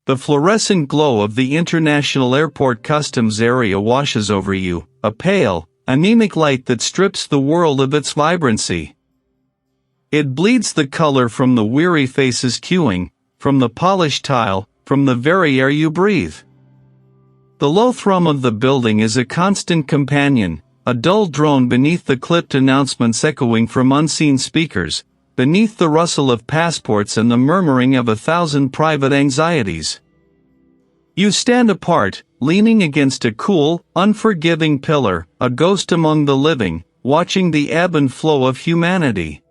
The fluorescent glow of the International Airport Customs area washes over you, a pale, anemic light that strips the world of its vibrancy. It bleeds the color from the weary faces queuing, from the polished tile, from the very air you breathe. The low thrum of the building is a constant companion, a dull drone beneath the clipped announcements echoing from unseen speakers, beneath the rustle of passports and the murmuring of 1,000 private anxieties. You stand apart, leaning against a cool, unforgiving pillar, a ghost among the living, watching the ebb and flow of humanity.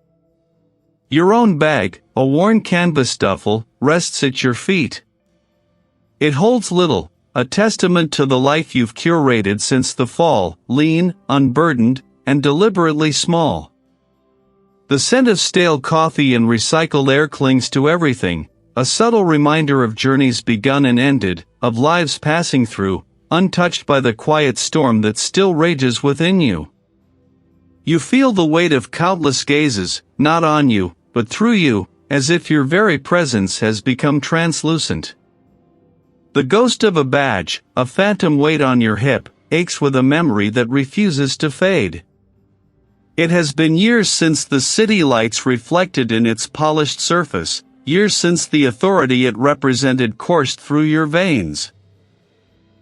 Your own bag, a worn canvas duffel, rests at your feet. It holds little, a testament to the life you've curated since the fall, lean, unburdened, and deliberately small. The scent of stale coffee and recycled air clings to everything, a subtle reminder of journeys begun and ended, of lives passing through, untouched by the quiet storm that still rages within you. You feel the weight of countless gazes, not on you, but through you, as if your very presence has become translucent. The ghost of a badge, a phantom weight on your hip, aches with a memory that refuses to fade. It has been years since the city lights reflected in its polished surface, years since the authority it represented coursed through your veins.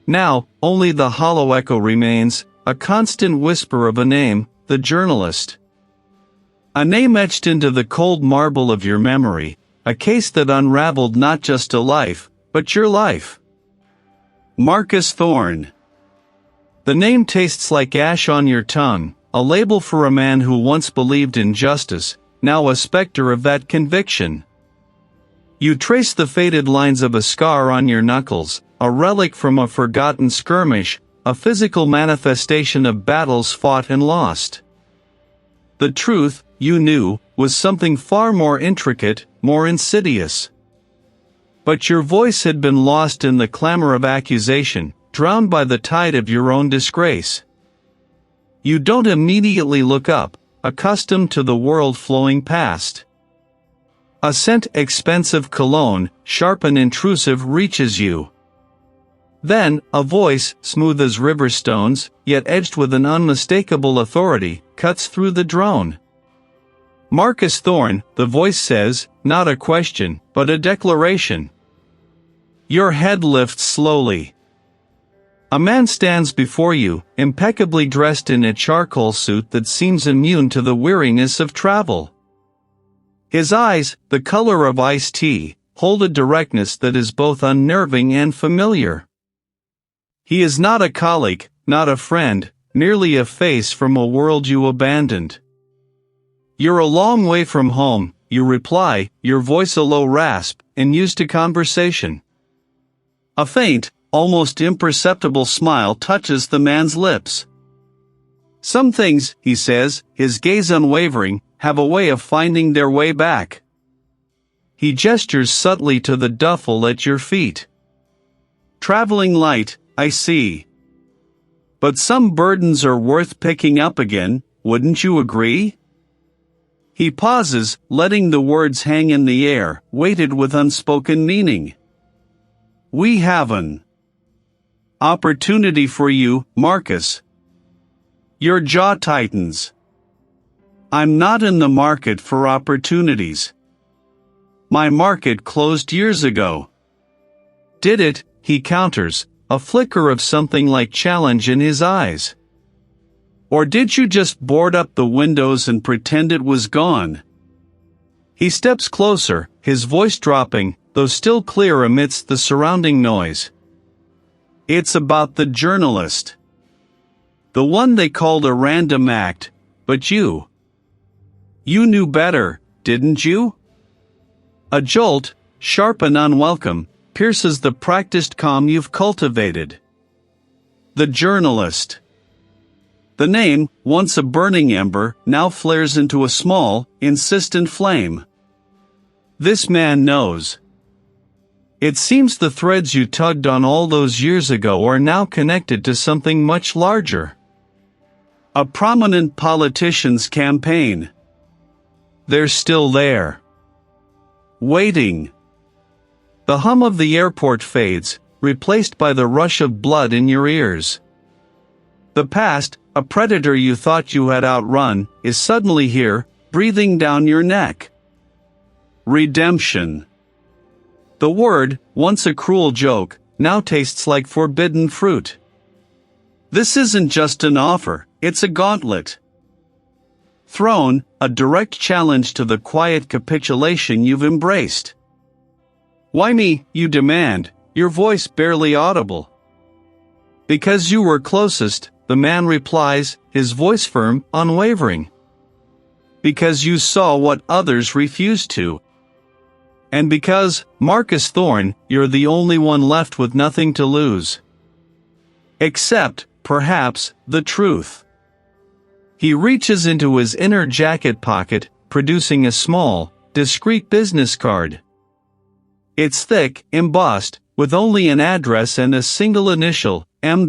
Now, only the hollow echo remains, a constant whisper of a name, the journalist. A name etched into the cold marble of your memory, a case that unraveled not just a life, but your life. Marcus Thorne. The name tastes like ash on your tongue, a label for a man who once believed in justice, now a specter of that conviction. You trace the faded lines of a scar on your knuckles, a relic from a forgotten skirmish, a physical manifestation of battles fought and lost. The truth, you knew, was something far more intricate, more insidious. But your voice had been lost in the clamor of accusation, drowned by the tide of your own disgrace. You don't immediately look up, accustomed to the world flowing past. A scent, expensive cologne, sharp and intrusive, reaches you. Then, a voice, smooth as river stones, yet edged with an unmistakable authority, cuts through the drone. Marcus Thorne, the voice says, not a question, but a declaration. Your head lifts slowly. A man stands before you, impeccably dressed in a charcoal suit that seems immune to the weariness of travel. His eyes, the color of iced tea, hold a directness that is both unnerving and familiar. He is not a colleague, not a friend, merely a face from a world you abandoned. You're a long way from home, you reply, your voice a low rasp, and used to conversation. A faint, almost imperceptible smile touches the man's lips. Some things, he says, his gaze unwavering, have a way of finding their way back. He gestures subtly to the duffel at your feet. Traveling light, I see. But some burdens are worth picking up again, wouldn't you agree? He pauses, letting the words hang in the air, weighted with unspoken meaning. We have an opportunity for you, Marcus. Your jaw tightens. I'm not in the market for opportunities. My market closed years ago. Did it? He counters, a flicker of something like challenge in his eyes. Or did you just board up the windows and pretend it was gone? He steps closer, his voice dropping, though still clear amidst the surrounding noise. It's about the journalist. The one they called a random act, but you. You knew better, didn't you? A jolt, sharp and unwelcome, pierces the practiced calm you've cultivated. The journalist. The name, once a burning ember, now flares into a small, insistent flame. This man knows. It seems the threads you tugged on all those years ago are now connected to something much larger. A prominent politician's campaign. They're still there. Waiting. The hum of the airport fades, replaced by the rush of blood in your ears. The past, a predator you thought you had outrun, is suddenly here, breathing down your neck. Redemption. The word, once a cruel joke, now tastes like forbidden fruit. This isn't just an offer, it's a gauntlet. Thorne, a direct challenge to the quiet capitulation you've embraced. Why me, you demand, your voice barely audible. Because you were closest, the man replies, his voice firm, unwavering. Because you saw what others refused to. And because, Marcus Thorne, you're the only one left with nothing to lose. Except, perhaps, the truth. He reaches into his inner jacket pocket, producing a small, discreet business card. It's thick, embossed, with only an address and a single initial, M.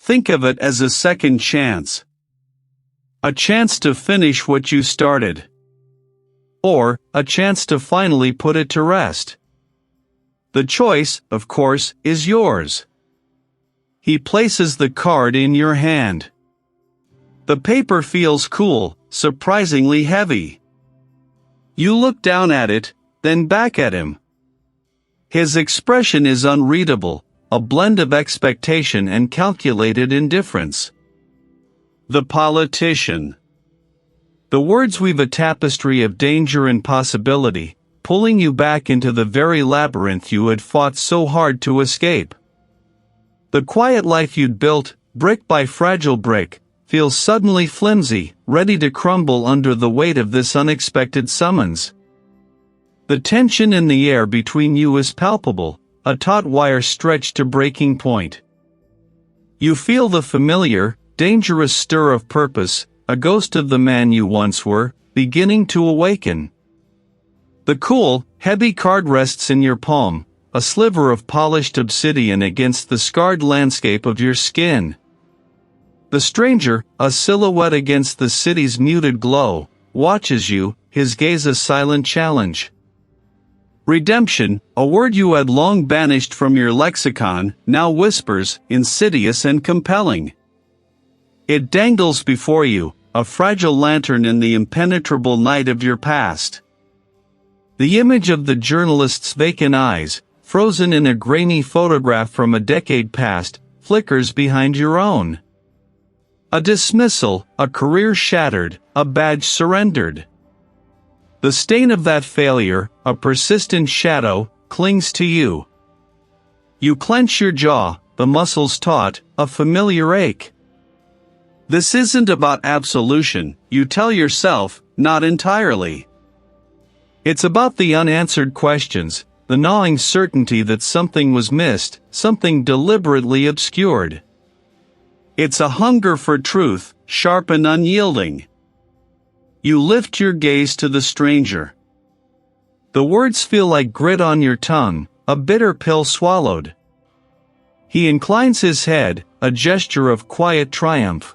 Think of it as a second chance. A chance to finish what you started. Or, a chance to finally put it to rest. The choice, of course, is yours. He places the card in your hand. The paper feels cool, surprisingly heavy. You look down at it, then back at him. His expression is unreadable, a blend of expectation and calculated indifference. The politician. The words weave a tapestry of danger and possibility, pulling you back into the very labyrinth you had fought so hard to escape. The quiet life you'd built, brick by fragile brick, feels suddenly flimsy, ready to crumble under the weight of this unexpected summons. The tension in the air between you is palpable, a taut wire stretched to breaking point. You feel the familiar, dangerous stir of purpose, a ghost of the man you once were, beginning to awaken. The cool, heavy card rests in your palm, a sliver of polished obsidian against the scarred landscape of your skin. The stranger, a silhouette against the city's muted glow, watches you, his gaze a silent challenge. Redemption, a word you had long banished from your lexicon, now whispers, insidious and compelling. It dangles before you, a fragile lantern in the impenetrable night of your past. The image of the journalist's vacant eyes, frozen in a grainy photograph from a decade past, flickers behind your own. A dismissal, a career shattered, a badge surrendered. The stain of that failure, a persistent shadow, clings to you. You clench your jaw, the muscles taut, a familiar ache. This isn't about absolution, you tell yourself, not entirely. It's about the unanswered questions, the gnawing certainty that something was missed, something deliberately obscured. It's a hunger for truth, sharp and unyielding. You lift your gaze to the stranger. The words feel like grit on your tongue, a bitter pill swallowed. He inclines his head, a gesture of quiet triumph.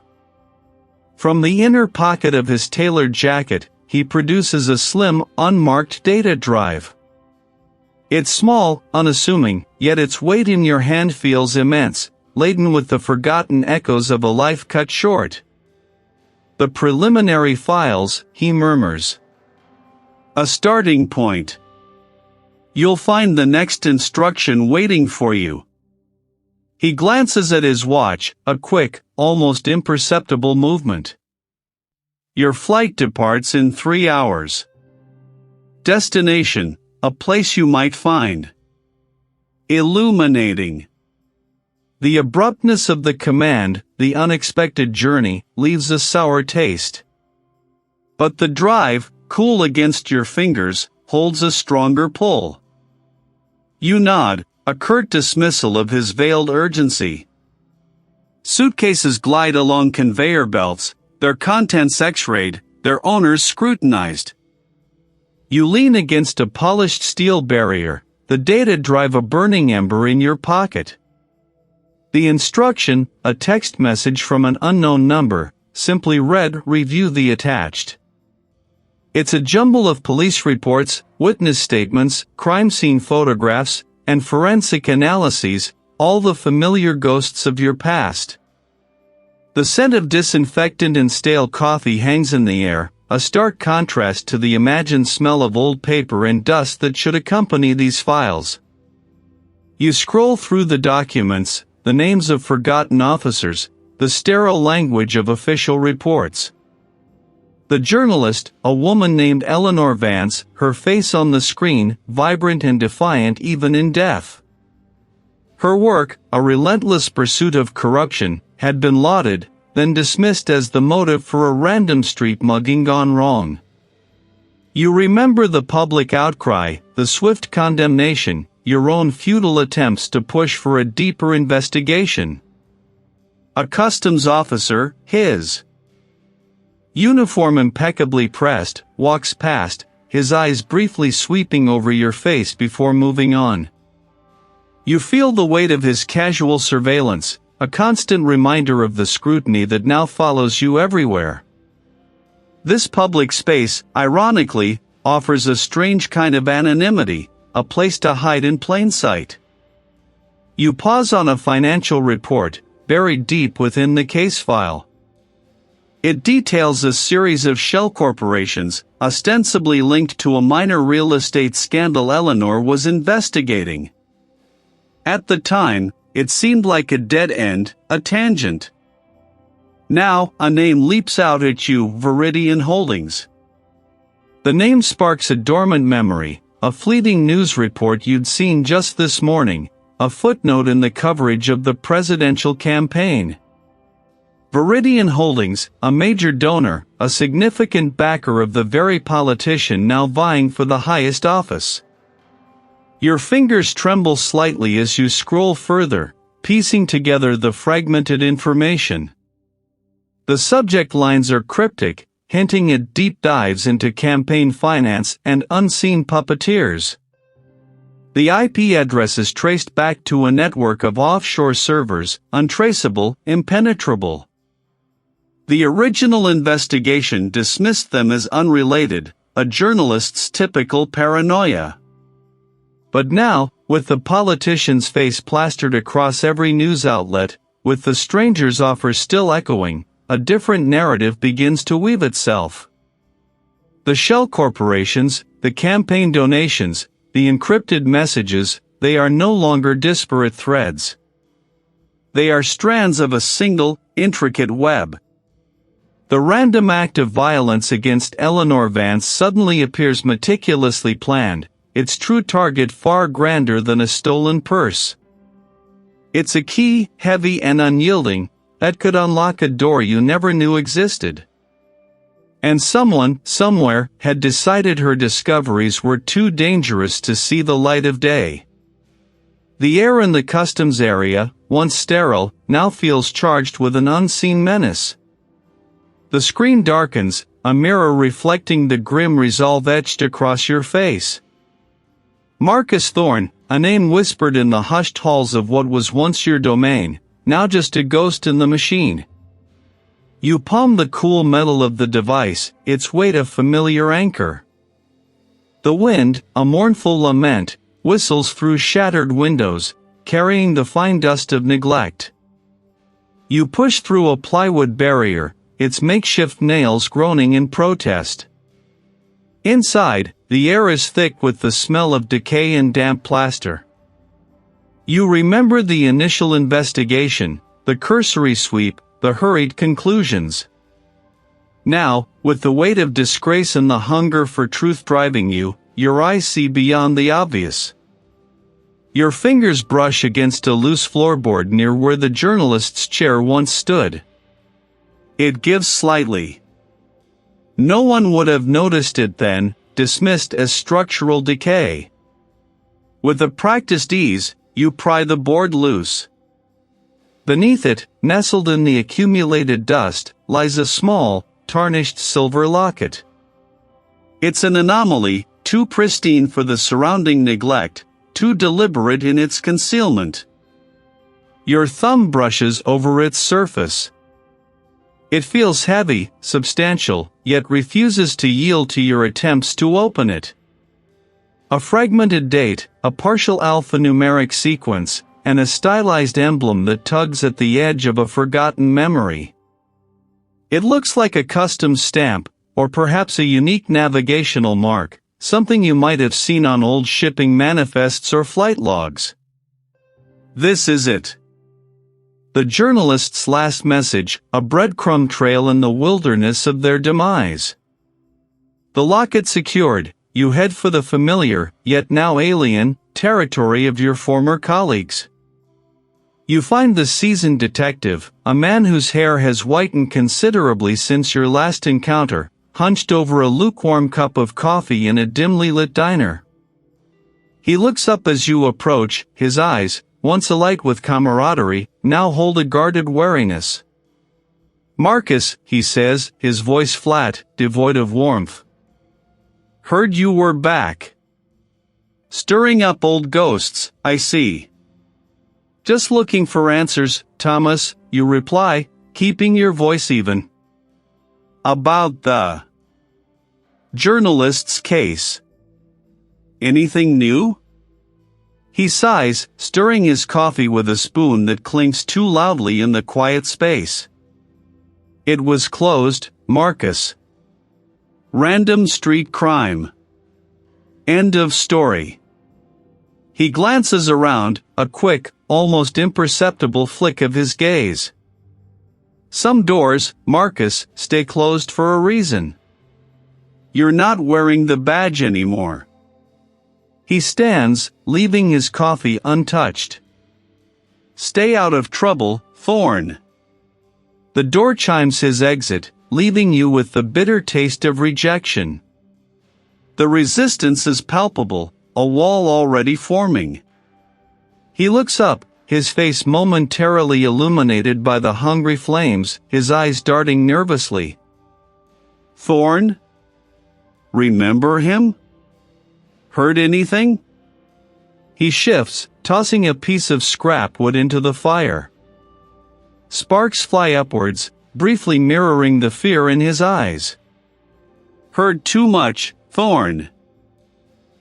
From the inner pocket of his tailored jacket, he produces a slim, unmarked data drive. It's small, unassuming, yet its weight in your hand feels immense, laden with the forgotten echoes of a life cut short. The preliminary files, he murmurs. A starting point. You'll find the next instruction waiting for you. He glances at his watch, a quick, almost imperceptible movement. Your flight departs in 3 hours. Destination, a place you might find. Illuminating. The abruptness of the command, the unexpected journey, leaves a sour taste. But the drive, cool against your fingers, holds a stronger pull. You nod, a curt dismissal of his veiled urgency. Suitcases glide along conveyor belts, their contents x-rayed, their owners scrutinized. You lean against a polished steel barrier, the data drive a burning ember in your pocket. The instruction, a text message from an unknown number, simply read, review the attached. It's a jumble of police reports, witness statements, crime scene photographs, and forensic analyses, all the familiar ghosts of your past. The scent of disinfectant and stale coffee hangs in the air, a stark contrast to the imagined smell of old paper and dust that should accompany these files. You scroll through the documents, the names of forgotten officers, the sterile language of official reports. The journalist, a woman named Eleanor Vance, her face on the screen, vibrant and defiant even in death. Her work, a relentless pursuit of corruption, had been lauded, then dismissed as the motive for a random street mugging gone wrong. You remember the public outcry, the swift condemnation, your own futile attempts to push for a deeper investigation. A customs officer, his uniform impeccably pressed, walks past, his eyes briefly sweeping over your face before moving on. You feel the weight of his casual surveillance, a constant reminder of the scrutiny that now follows you everywhere. This public space, ironically, offers a strange kind of anonymity, a place to hide in plain sight. You pause on a financial report, buried deep within the case file. It details a series of shell corporations, ostensibly linked to a minor real estate scandal Eleanor was investigating. At the time, it seemed like a dead end, a tangent. Now, a name leaps out at you, Veridian Holdings. The name sparks a dormant memory, a fleeting news report you'd seen just this morning, a footnote in the coverage of the presidential campaign. Veridian Holdings, a major donor, a significant backer of the very politician now vying for the highest office. Your fingers tremble slightly as you scroll further, piecing together the fragmented information. The subject lines are cryptic, hinting at deep dives into campaign finance and unseen puppeteers. The IP address is traced back to a network of offshore servers, untraceable, impenetrable. The original investigation dismissed them as unrelated, a journalist's typical paranoia. But now, with the politician's face plastered across every news outlet, with the stranger's offer still echoing, a different narrative begins to weave itself. The shell corporations, the campaign donations, the encrypted messages, they are no longer disparate threads. They are strands of a single, intricate web. The random act of violence against Eleanor Vance suddenly appears meticulously planned, its true target far grander than a stolen purse. It's a key, heavy and unyielding, that could unlock a door you never knew existed. And someone, somewhere, had decided her discoveries were too dangerous to see the light of day. The air in the customs area, once sterile, now feels charged with an unseen menace. The screen darkens, a mirror reflecting the grim resolve etched across your face. Marcus Thorne, a name whispered in the hushed halls of what was once your domain, now just a ghost in the machine. You palm the cool metal of the device, its weight a familiar anchor. The wind, a mournful lament, whistles through shattered windows, carrying the fine dust of neglect. You push through a plywood barrier, its makeshift nails groaning in protest. Inside, the air is thick with the smell of decay and damp plaster. You remember the initial investigation, the cursory sweep, the hurried conclusions. Now, with the weight of disgrace and the hunger for truth driving you, your eyes see beyond the obvious. Your fingers brush against a loose floorboard near where the journalist's chair once stood. It gives slightly. No one would have noticed it then, dismissed as structural decay. With a practiced ease, you pry the board loose. Beneath it, nestled in the accumulated dust, lies a small, tarnished silver locket. It's an anomaly, too pristine for the surrounding neglect, too deliberate in its concealment. Your thumb brushes over its surface. It feels heavy, substantial, yet refuses to yield to your attempts to open it. A fragmented date, a partial alphanumeric sequence, and a stylized emblem that tugs at the edge of a forgotten memory. It looks like a custom stamp, or perhaps a unique navigational mark, something you might have seen on old shipping manifests or flight logs. This is it. The journalist's last message, a breadcrumb trail in the wilderness of their demise. The locket secured, you head for the familiar, yet now alien, territory of your former colleagues. You find the seasoned detective, a man whose hair has whitened considerably since your last encounter, hunched over a lukewarm cup of coffee in a dimly lit diner. He looks up as you approach, his eyes, once alight with camaraderie, now hold a guarded wariness. "Marcus," he says, his voice flat, devoid of warmth. "Heard you were back. Stirring up old ghosts, I see." "Just looking for answers, Thomas," you reply, keeping your voice even. "About the journalist's case. Anything new?" He sighs, stirring his coffee with a spoon that clinks too loudly in the quiet space. "It was closed, Marcus. Random street crime. End of story." He glances around, a quick, almost imperceptible flick of his gaze. "Some doors, Marcus, stay closed for a reason. You're not wearing the badge anymore." He stands, leaving his coffee untouched. "Stay out of trouble, Thorne." The door chimes his exit, leaving you with the bitter taste of rejection. The resistance is palpable, a wall already forming. He looks up, his face momentarily illuminated by the hungry flames, his eyes darting nervously. "Thorne? Remember him? Heard anything?" He shifts, tossing a piece of scrap wood into the fire. Sparks fly upwards, briefly mirroring the fear in his eyes. "Heard too much, Thorne.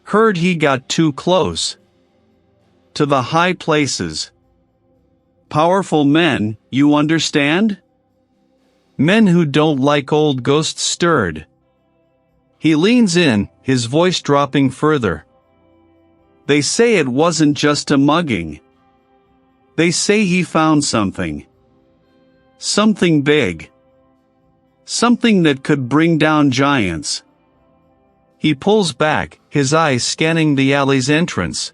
Heard he got too close. To the high places. Powerful men, you understand? Men who don't like old ghosts stirred." He leans in, his voice dropping further. "They say it wasn't just a mugging. They say he found something. Something big. Something that could bring down giants." He pulls back, his eyes scanning the alley's entrance.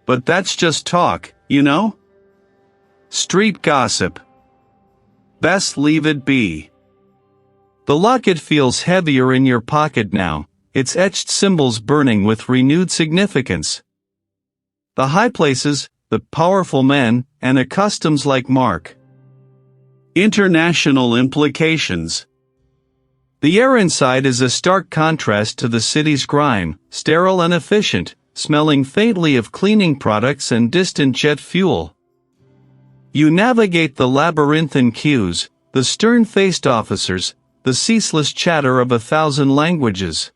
"But that's just talk, you know? Street gossip. Best leave it be." The locket feels heavier in your pocket now, its etched symbols burning with renewed significance. The high places, the powerful men, and a customs like Mark. International implications. The air inside is a stark contrast to the city's grime, sterile and efficient, smelling faintly of cleaning products and distant jet fuel. You navigate the labyrinthine queues, the stern-faced officers, the ceaseless chatter of 1,000 languages.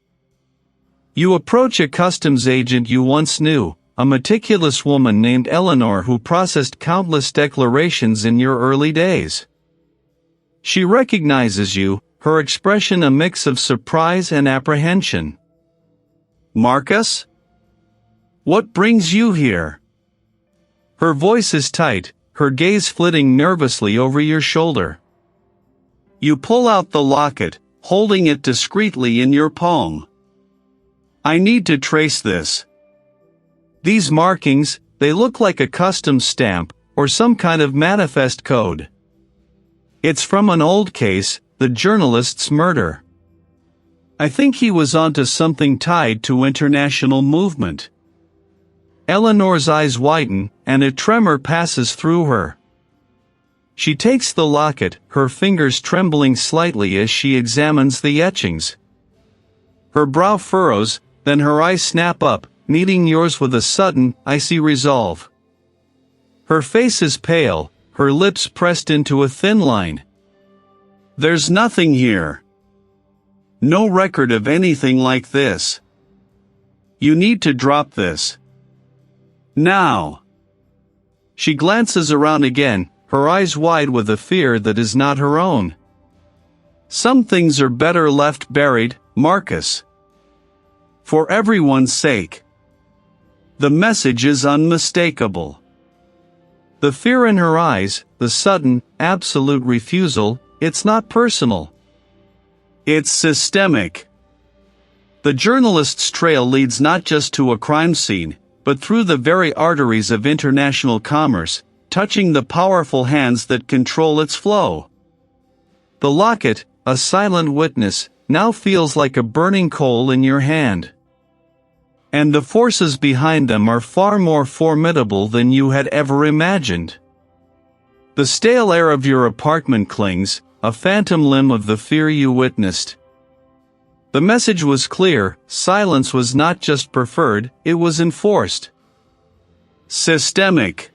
You approach a customs agent you once knew, a meticulous woman named Eleanor who processed countless declarations in your early days. She recognizes you, her expression a mix of surprise and apprehension. "Marcus? What brings you here?" Her voice is tight, her gaze flitting nervously over your shoulder. You pull out the locket, holding it discreetly in your palm. "I need to trace this. These markings, they look like a customs stamp, or some kind of manifest code. It's from an old case, the journalist's murder. I think he was onto something tied to international movement." Eleanor's eyes widen, and a tremor passes through her. She takes the locket, her fingers trembling slightly as she examines the etchings. Her brow furrows, then her eyes snap up, meeting yours with a sudden, icy resolve. Her face is pale, her lips pressed into a thin line. "There's nothing here. No record of anything like this. You need to drop this. Now. She glances around again, her eyes wide with a fear that is not her own. Some things are better left buried, Marcus. For everyone's sake. The message is unmistakable. The fear in her eyes, the sudden, absolute refusal, it's not personal. It's systemic. The journalist's trail leads not just to a crime scene, but through the very arteries of international commerce, touching the powerful hands that control its flow. The locket, a silent witness, now feels like a burning coal in your hand. And the forces behind them are far more formidable than you had ever imagined. The stale air of your apartment clings, a phantom limb of the fear you witnessed. The message was clear, silence was not just preferred, it was enforced. Systemic.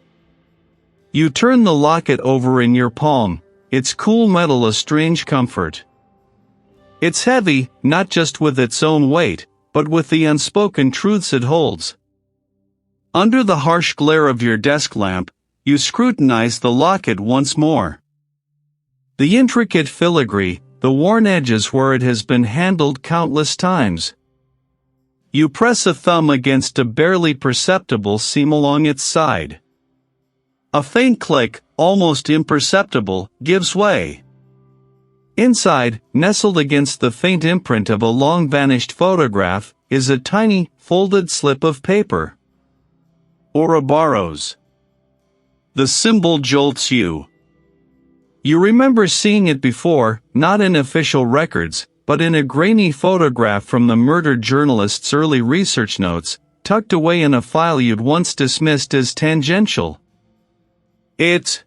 You turn the locket over in your palm, its cool metal a strange comfort. It's heavy, not just with its own weight, but with the unspoken truths it holds. Under the harsh glare of your desk lamp, you scrutinize the locket once more. The intricate filigree, the worn edges where it has been handled countless times. You press a thumb against a barely perceptible seam along its side. A faint click, almost imperceptible, gives way. Inside, nestled against the faint imprint of a long-vanished photograph, is a tiny, folded slip of paper. Ouroboros. The symbol jolts you. You remember seeing it before, not in official records, but in a grainy photograph from the murdered journalist's early research notes, tucked away in a file you'd once dismissed as tangential. It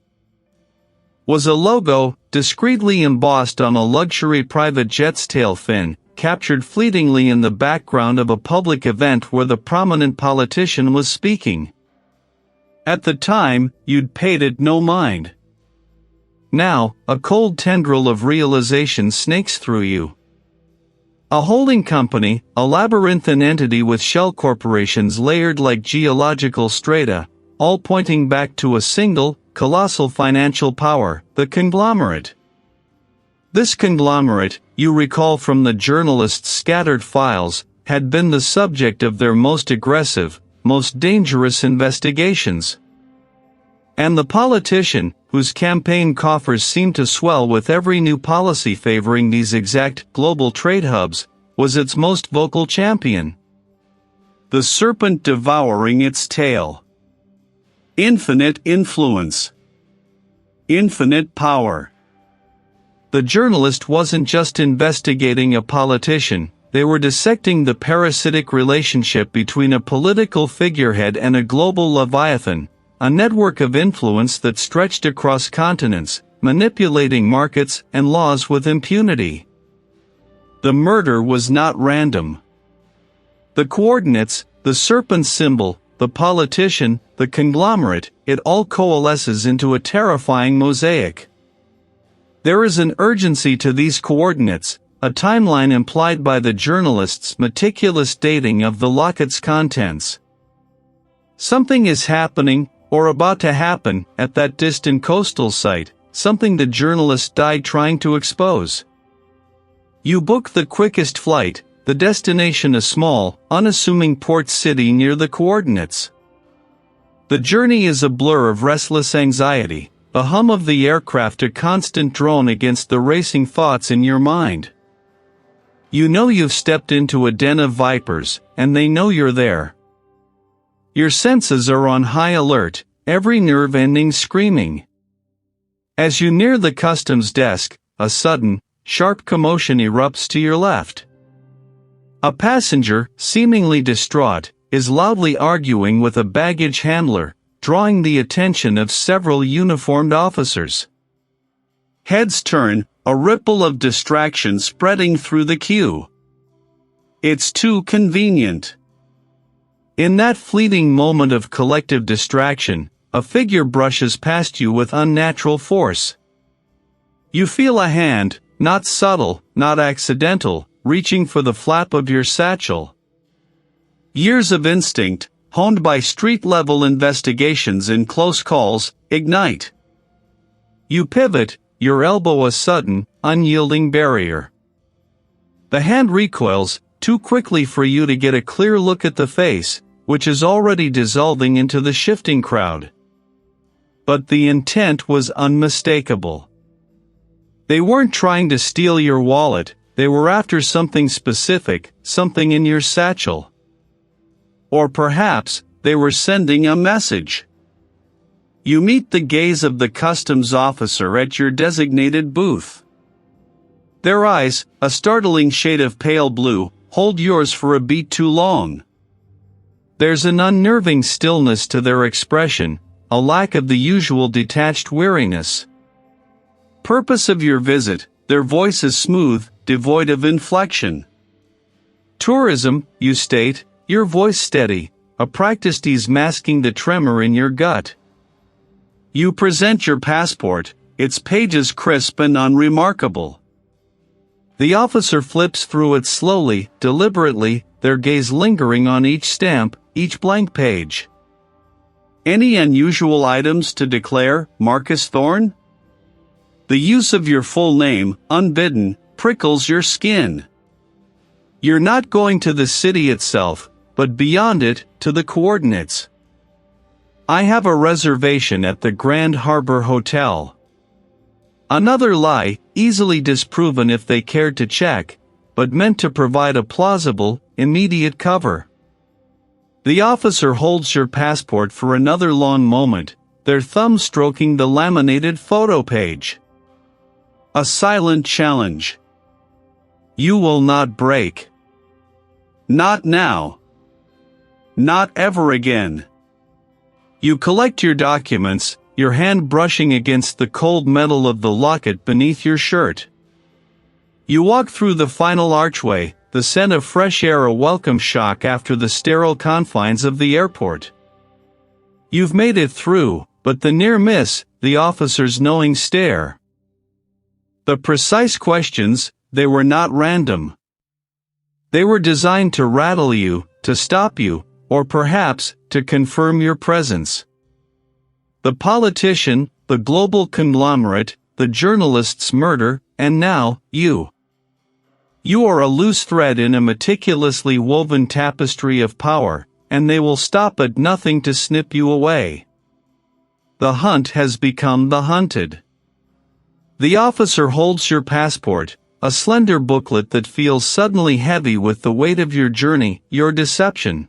was a logo, discreetly embossed on a luxury private jet's tail fin, captured fleetingly in the background of a public event where the prominent politician was speaking. At the time, you'd paid it no mind. Now, a cold tendril of realization snakes through you. A holding company, a labyrinthine entity with shell corporations layered like geological strata, all pointing back to a single, colossal financial power, the conglomerate. This conglomerate, you recall from the journalist's scattered files, had been the subject of their most aggressive, most dangerous investigations. And the politician, whose campaign coffers seemed to swell with every new policy favoring these exact global trade hubs, was its most vocal champion. The serpent devouring its tail. Infinite influence. Infinite power. The journalist wasn't just investigating a politician, they were dissecting the parasitic relationship between a political figurehead and a global leviathan, a network of influence that stretched across continents, manipulating markets and laws with impunity. The murder was not random. The coordinates, the serpent symbol, the politician, the conglomerate, it all coalesces into a terrifying mosaic. There is an urgency to these coordinates, a timeline implied by the journalist's meticulous dating of the locket's contents. Something is happening, or about to happen, at that distant coastal site, something the journalist died trying to expose. You book the quickest flight, the destination a small, unassuming port city near the coordinates. The journey is a blur of restless anxiety, the hum of the aircraft a constant drone against the racing thoughts in your mind. You know you've stepped into a den of vipers, and they know you're there. Your senses are on high alert, every nerve ending screaming. As you near the customs desk, a sudden, sharp commotion erupts to your left. A passenger, seemingly distraught, is loudly arguing with a baggage handler, drawing the attention of several uniformed officers. Heads turn, a ripple of distraction spreading through the queue. It's too convenient. In that fleeting moment of collective distraction, a figure brushes past you with unnatural force. You feel a hand, not subtle, not accidental, reaching for the flap of your satchel. Years of instinct, honed by street-level investigations in close calls, ignite. You pivot, your elbow a sudden, unyielding barrier. The hand recoils, too quickly for you to get a clear look at the face, which is already dissolving into the shifting crowd. But the intent was unmistakable. They weren't trying to steal your wallet, they were after something specific, something in your satchel. Or perhaps, they were sending a message. You meet the gaze of the customs officer at your designated booth. Their eyes, a startling shade of pale blue, hold yours for a beat too long. There's an unnerving stillness to their expression, a lack of the usual detached weariness. Purpose of your visit, their voice is smooth, devoid of inflection. Tourism, you state, your voice steady, a practice ease masking the tremor in your gut. You present your passport, its pages crisp and unremarkable. The officer flips through it slowly, deliberately, their gaze lingering on each stamp, each blank page. Any unusual items to declare, Marcus Thorne? The use of your full name, unbidden, prickles your skin. You're not going to the city itself, but beyond it, to the coordinates. I have a reservation at the Grand Harbor Hotel. Another lie, easily disproven if they cared to check, but meant to provide a plausible, immediate cover. The officer holds your passport for another long moment, their thumb stroking the laminated photo page. A silent challenge. You will not break. Not now. Not ever again. You collect your documents, your hand brushing against the cold metal of the locket beneath your shirt. You walk through the final archway, the scent of fresh air a welcome shock after the sterile confines of the airport. You've made it through, but the near miss, the officer's knowing stare. The precise questions, they were not random. They were designed to rattle you, to stop you, or perhaps, to confirm your presence. The politician, the global conglomerate, the journalist's murder, and now, you. You are a loose thread in a meticulously woven tapestry of power, and they will stop at nothing to snip you away. The hunt has become the hunted. The officer holds your passport, a slender booklet that feels suddenly heavy with the weight of your journey, your deception.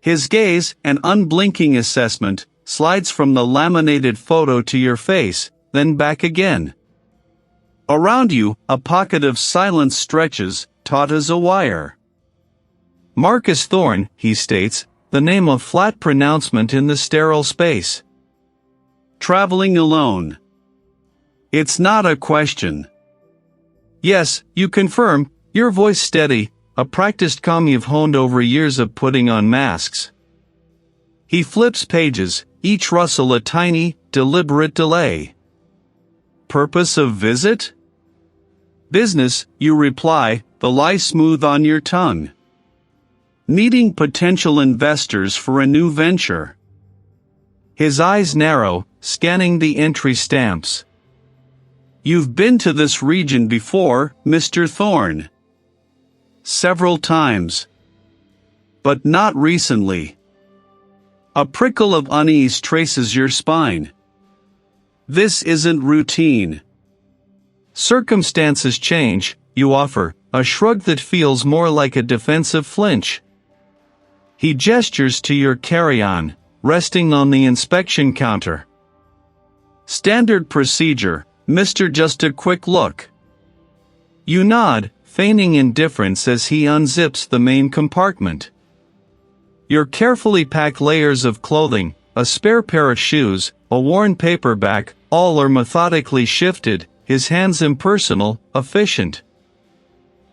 His gaze, an unblinking assessment, slides from the laminated photo to your face, then back again. Around you, a pocket of silence stretches, taut as a wire. Marcus Thorne, he states, the name of flat pronouncement in the sterile space. Traveling alone. It's not a question. Yes, you confirm, your voice steady, a practiced calm you've honed over years of putting on masks. He flips pages, each rustle a tiny, deliberate delay. Purpose of visit? Business, you reply, the lie smooth on your tongue. Meeting potential investors for a new venture. His eyes narrow, scanning the entry stamps. You've been to this region before, Mr. Thorne. Several times. But not recently. A prickle of unease traces your spine. This isn't routine. Circumstances change, you offer, a shrug that feels more like a defensive flinch. He gestures to your carry-on, resting on the inspection counter. Standard procedure, Mr. Just a quick look. You nod, feigning indifference as he unzips the main compartment. Your carefully packed layers of clothing, a spare pair of shoes, a worn paperback, all are methodically shifted, his hands impersonal, efficient.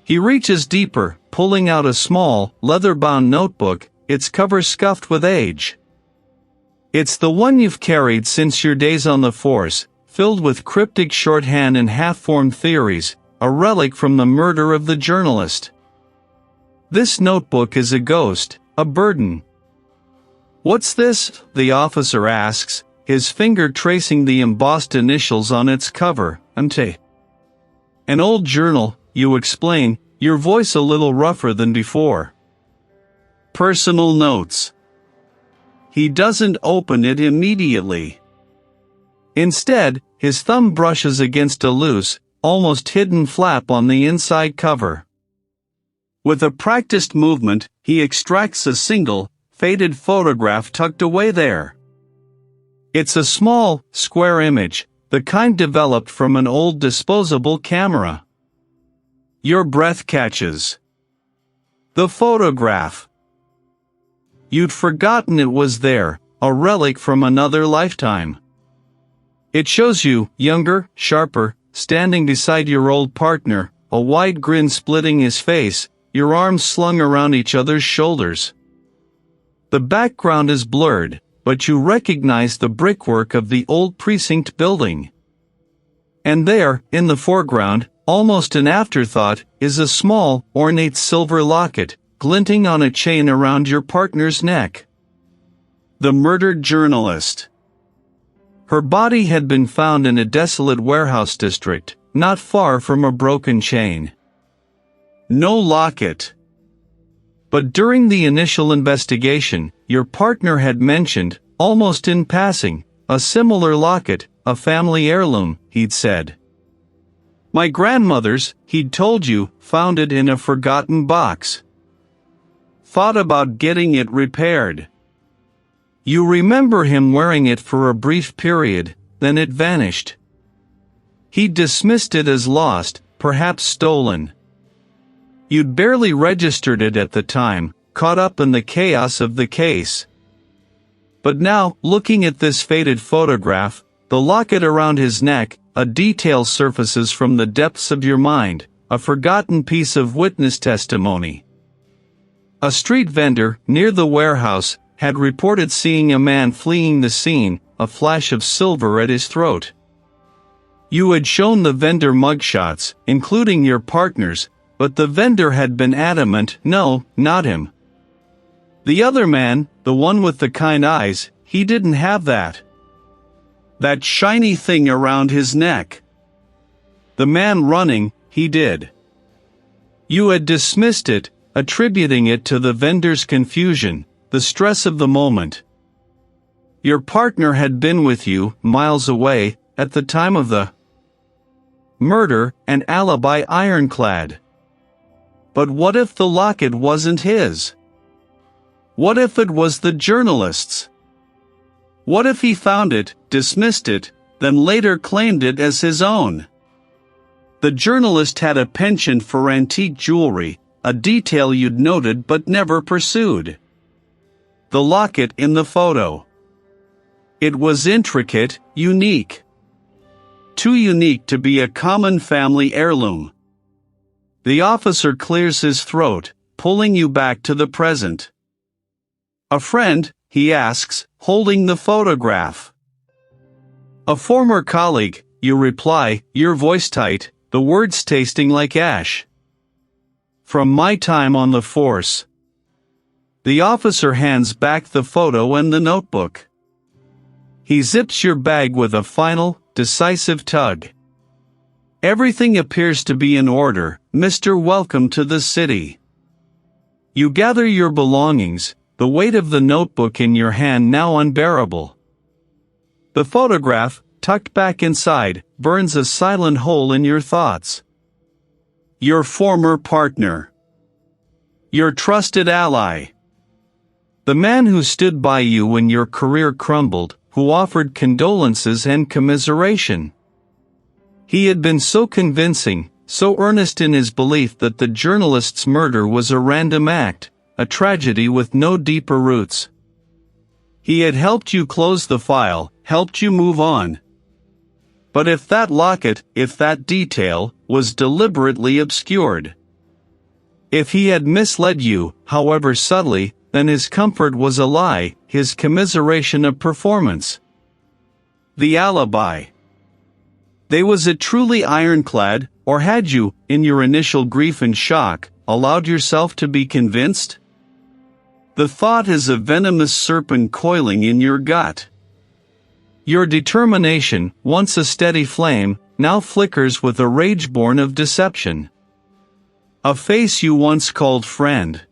He reaches deeper, pulling out a small, leather-bound notebook, its cover scuffed with age. It's the one you've carried since your days on the force, filled with cryptic shorthand and half-formed theories, a relic from the murder of the journalist. This notebook is a ghost, a burden. What's this? The officer asks, his finger tracing the embossed initials on its cover. Ante. An old journal, you explain, your voice a little rougher than before. Personal notes. He doesn't open it immediately. Instead, his thumb brushes against a loose, almost hidden flap on the inside cover. With a practiced movement, he extracts a single, faded photograph tucked away there. It's a small, square image, the kind developed from an old disposable camera. Your breath catches. The photograph. You'd forgotten it was there, a relic from another lifetime. It shows you, younger, sharper, standing beside your old partner, a wide grin splitting his face, your arms slung around each other's shoulders. The background is blurred, but you recognize the brickwork of the old precinct building. And there, in the foreground, almost an afterthought, is a small, ornate silver locket, glinting on a chain around your partner's neck. The murdered journalist. Her body had been found in a desolate warehouse district, not far from a broken chain. No locket. But during the initial investigation, your partner had mentioned, almost in passing, a similar locket, a family heirloom, he'd said. My grandmother's, he'd told you, found it in a forgotten box. Thought about getting it repaired. You remember him wearing it for a brief period, then it vanished. He dismissed it as lost, perhaps stolen. You'd barely registered it at the time, caught up in the chaos of the case. But now, looking at this faded photograph, the locket around his neck, a detail surfaces from the depths of your mind, a forgotten piece of witness testimony. A street vendor, near the warehouse, had reported seeing a man fleeing the scene, a flash of silver at his throat. You had shown the vendor mugshots, including your partner's, but the vendor had been adamant, no, not him. The other man, the one with the kind eyes, he didn't have that. That shiny thing around his neck. The man running, he did. You had dismissed it, attributing it to the vendor's confusion, the stress of the moment. Your partner had been with you, miles away, at the time of the murder, and alibi ironclad. But what if the locket wasn't his? What if it was the journalist's? What if he found it, dismissed it, then later claimed it as his own? The journalist had a penchant for antique jewelry, a detail you'd noted but never pursued. The locket in the photo. It was intricate, unique. Too unique to be a common family heirloom. The officer clears his throat, pulling you back to the present. A friend, he asks, holding the photograph. A former colleague, you reply, your voice tight, the words tasting like ash. From my time on the force. The officer hands back the photo and the notebook. He zips your bag with a final, decisive tug. Everything appears to be in order, Mr. Welcome to the city. You gather your belongings, the weight of the notebook in your hand now unbearable. The photograph, tucked back inside, burns a silent hole in your thoughts. Your former partner. Your trusted ally. The man who stood by you when your career crumbled, who offered condolences and commiseration. He had been so convincing, so earnest in his belief that the journalist's murder was a random act, a tragedy with no deeper roots. He had helped you close the file, helped you move on. But if that locket, if that detail, was deliberately obscured, if he had misled you, however subtly, then his comfort was a lie, his commiseration a performance. The alibi. They was it truly ironclad, or had you, in your initial grief and shock, allowed yourself to be convinced? The thought is a venomous serpent coiling in your gut. Your determination, once a steady flame, now flickers with a rage born of deception. A face you once called friend.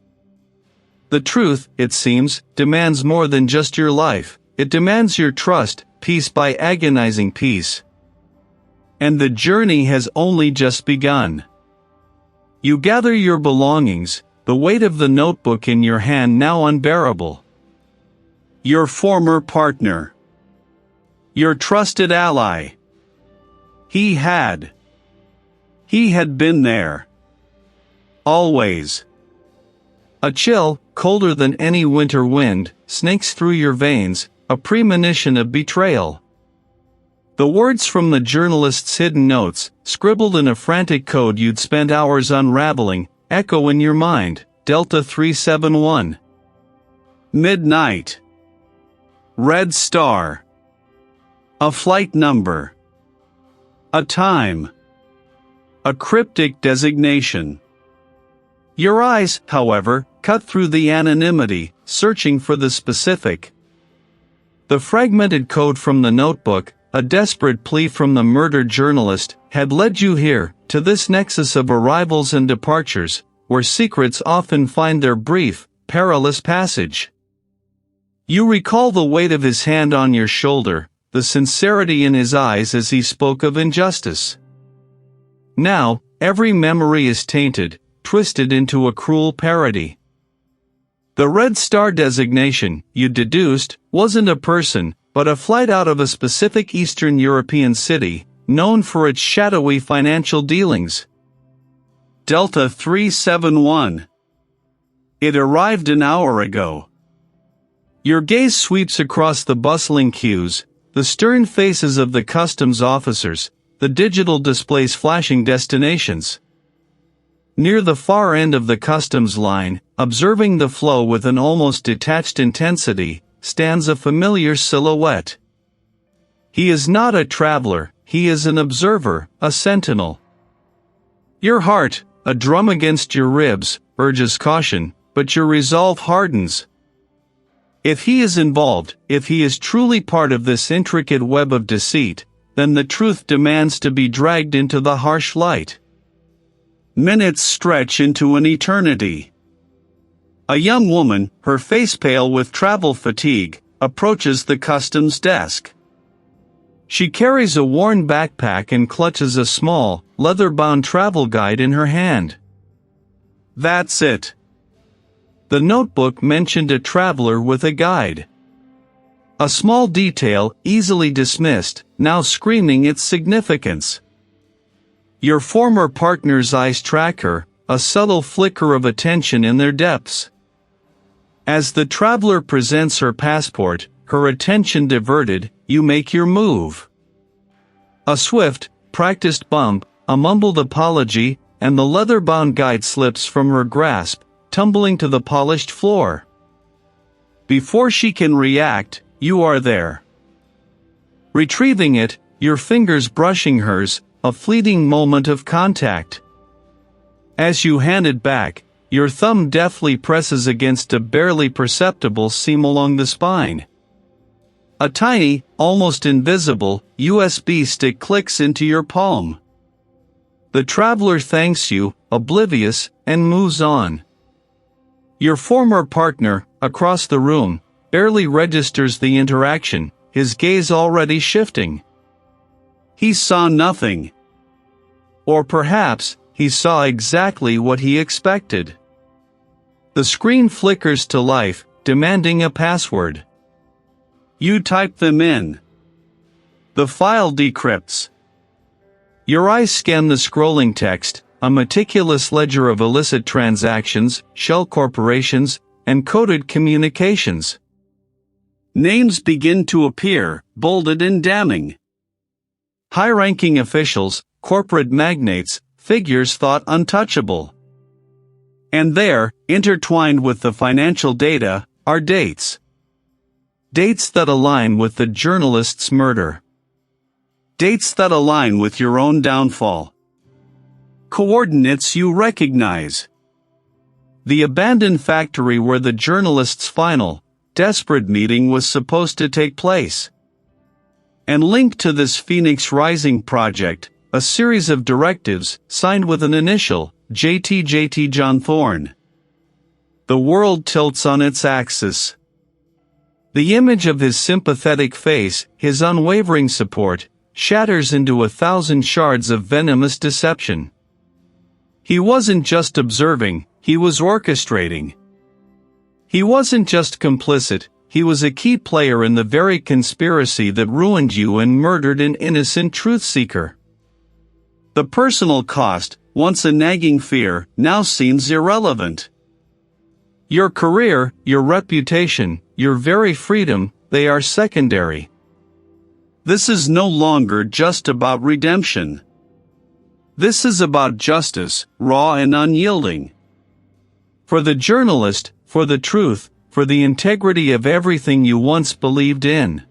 The truth, it seems, demands more than just your life. It demands your trust, piece by agonizing piece. And the journey has only just begun. You gather your belongings, the weight of the notebook in your hand now unbearable. Your former partner. Your trusted ally. He had been there. Always. A chill, colder than any winter wind, snakes through your veins, a premonition of betrayal. The words from the journalist's hidden notes, scribbled in a frantic code you'd spent hours unraveling, echo in your mind. Delta 371. Midnight. Red Star. A flight number. A time. A cryptic designation. Your eyes, however, cut through the anonymity, searching for the specific. The fragmented code from the notebook, a desperate plea from the murdered journalist, had led you here, to this nexus of arrivals and departures, where secrets often find their brief, perilous passage. You recall the weight of his hand on your shoulder, the sincerity in his eyes as he spoke of injustice. Now, every memory is tainted, twisted into a cruel parody. The Red Star designation, you deduced, wasn't a person, but a flight out of a specific Eastern European city, known for its shadowy financial dealings. Delta 371. It arrived an hour ago. Your gaze sweeps across the bustling queues, the stern faces of the customs officers, the digital displays flashing destinations. Near the far end of the customs line, observing the flow with an almost detached intensity, stands a familiar silhouette. He is not a traveler, he is an observer, a sentinel. Your heart, a drum against your ribs, urges caution, but your resolve hardens. If he is involved, if he is truly part of this intricate web of deceit, then the truth demands to be dragged into the harsh light. Minutes stretch into an eternity. A young woman, her face pale with travel fatigue, approaches the customs desk. She carries a worn backpack and clutches a small, leather-bound travel guide in her hand. That's it. The notebook mentioned a traveler with a guide. A small detail, easily dismissed, now screaming its significance. Your former partner's eyes track her, a subtle flicker of attention in their depths. As the traveler presents her passport, her attention diverted, you make your move. A swift, practiced bump, a mumbled apology, and the leather-bound guide slips from her grasp, tumbling to the polished floor. Before she can react, you are there. Retrieving it, your fingers brushing hers, a fleeting moment of contact. As you hand it back, your thumb deftly presses against a barely perceptible seam along the spine. A tiny, almost invisible, USB stick clicks into your palm. The traveler thanks you, oblivious, and moves on. Your former partner, across the room, barely registers the interaction, his gaze already shifting. He saw nothing. Or perhaps, he saw exactly what he expected. The screen flickers to life, demanding a password. You type them in. The file decrypts. Your eyes scan the scrolling text, a meticulous ledger of illicit transactions, shell corporations, and coded communications. Names begin to appear, bolded and damning. High-ranking officials, corporate magnates, figures thought untouchable. And there, intertwined with the financial data, are dates. Dates that align with the journalist's murder. Dates that align with your own downfall. Coordinates you recognize. The abandoned factory where the journalist's final, desperate meeting was supposed to take place. And linked to this Phoenix Rising project, a series of directives, signed with an initial, JT John Thorne. The world tilts on its axis. The image of his sympathetic face, his unwavering support, shatters into 1,000 shards of venomous deception. He wasn't just observing, he was orchestrating. He wasn't just complicit, he was a key player in the very conspiracy that ruined you and murdered an innocent truth-seeker. The personal cost, once a nagging fear, now seems irrelevant. Your career, your reputation, your very freedom, they are secondary. This is no longer just about redemption. This is about justice, raw and unyielding. For the journalist, for the truth, for the integrity of everything you once believed in.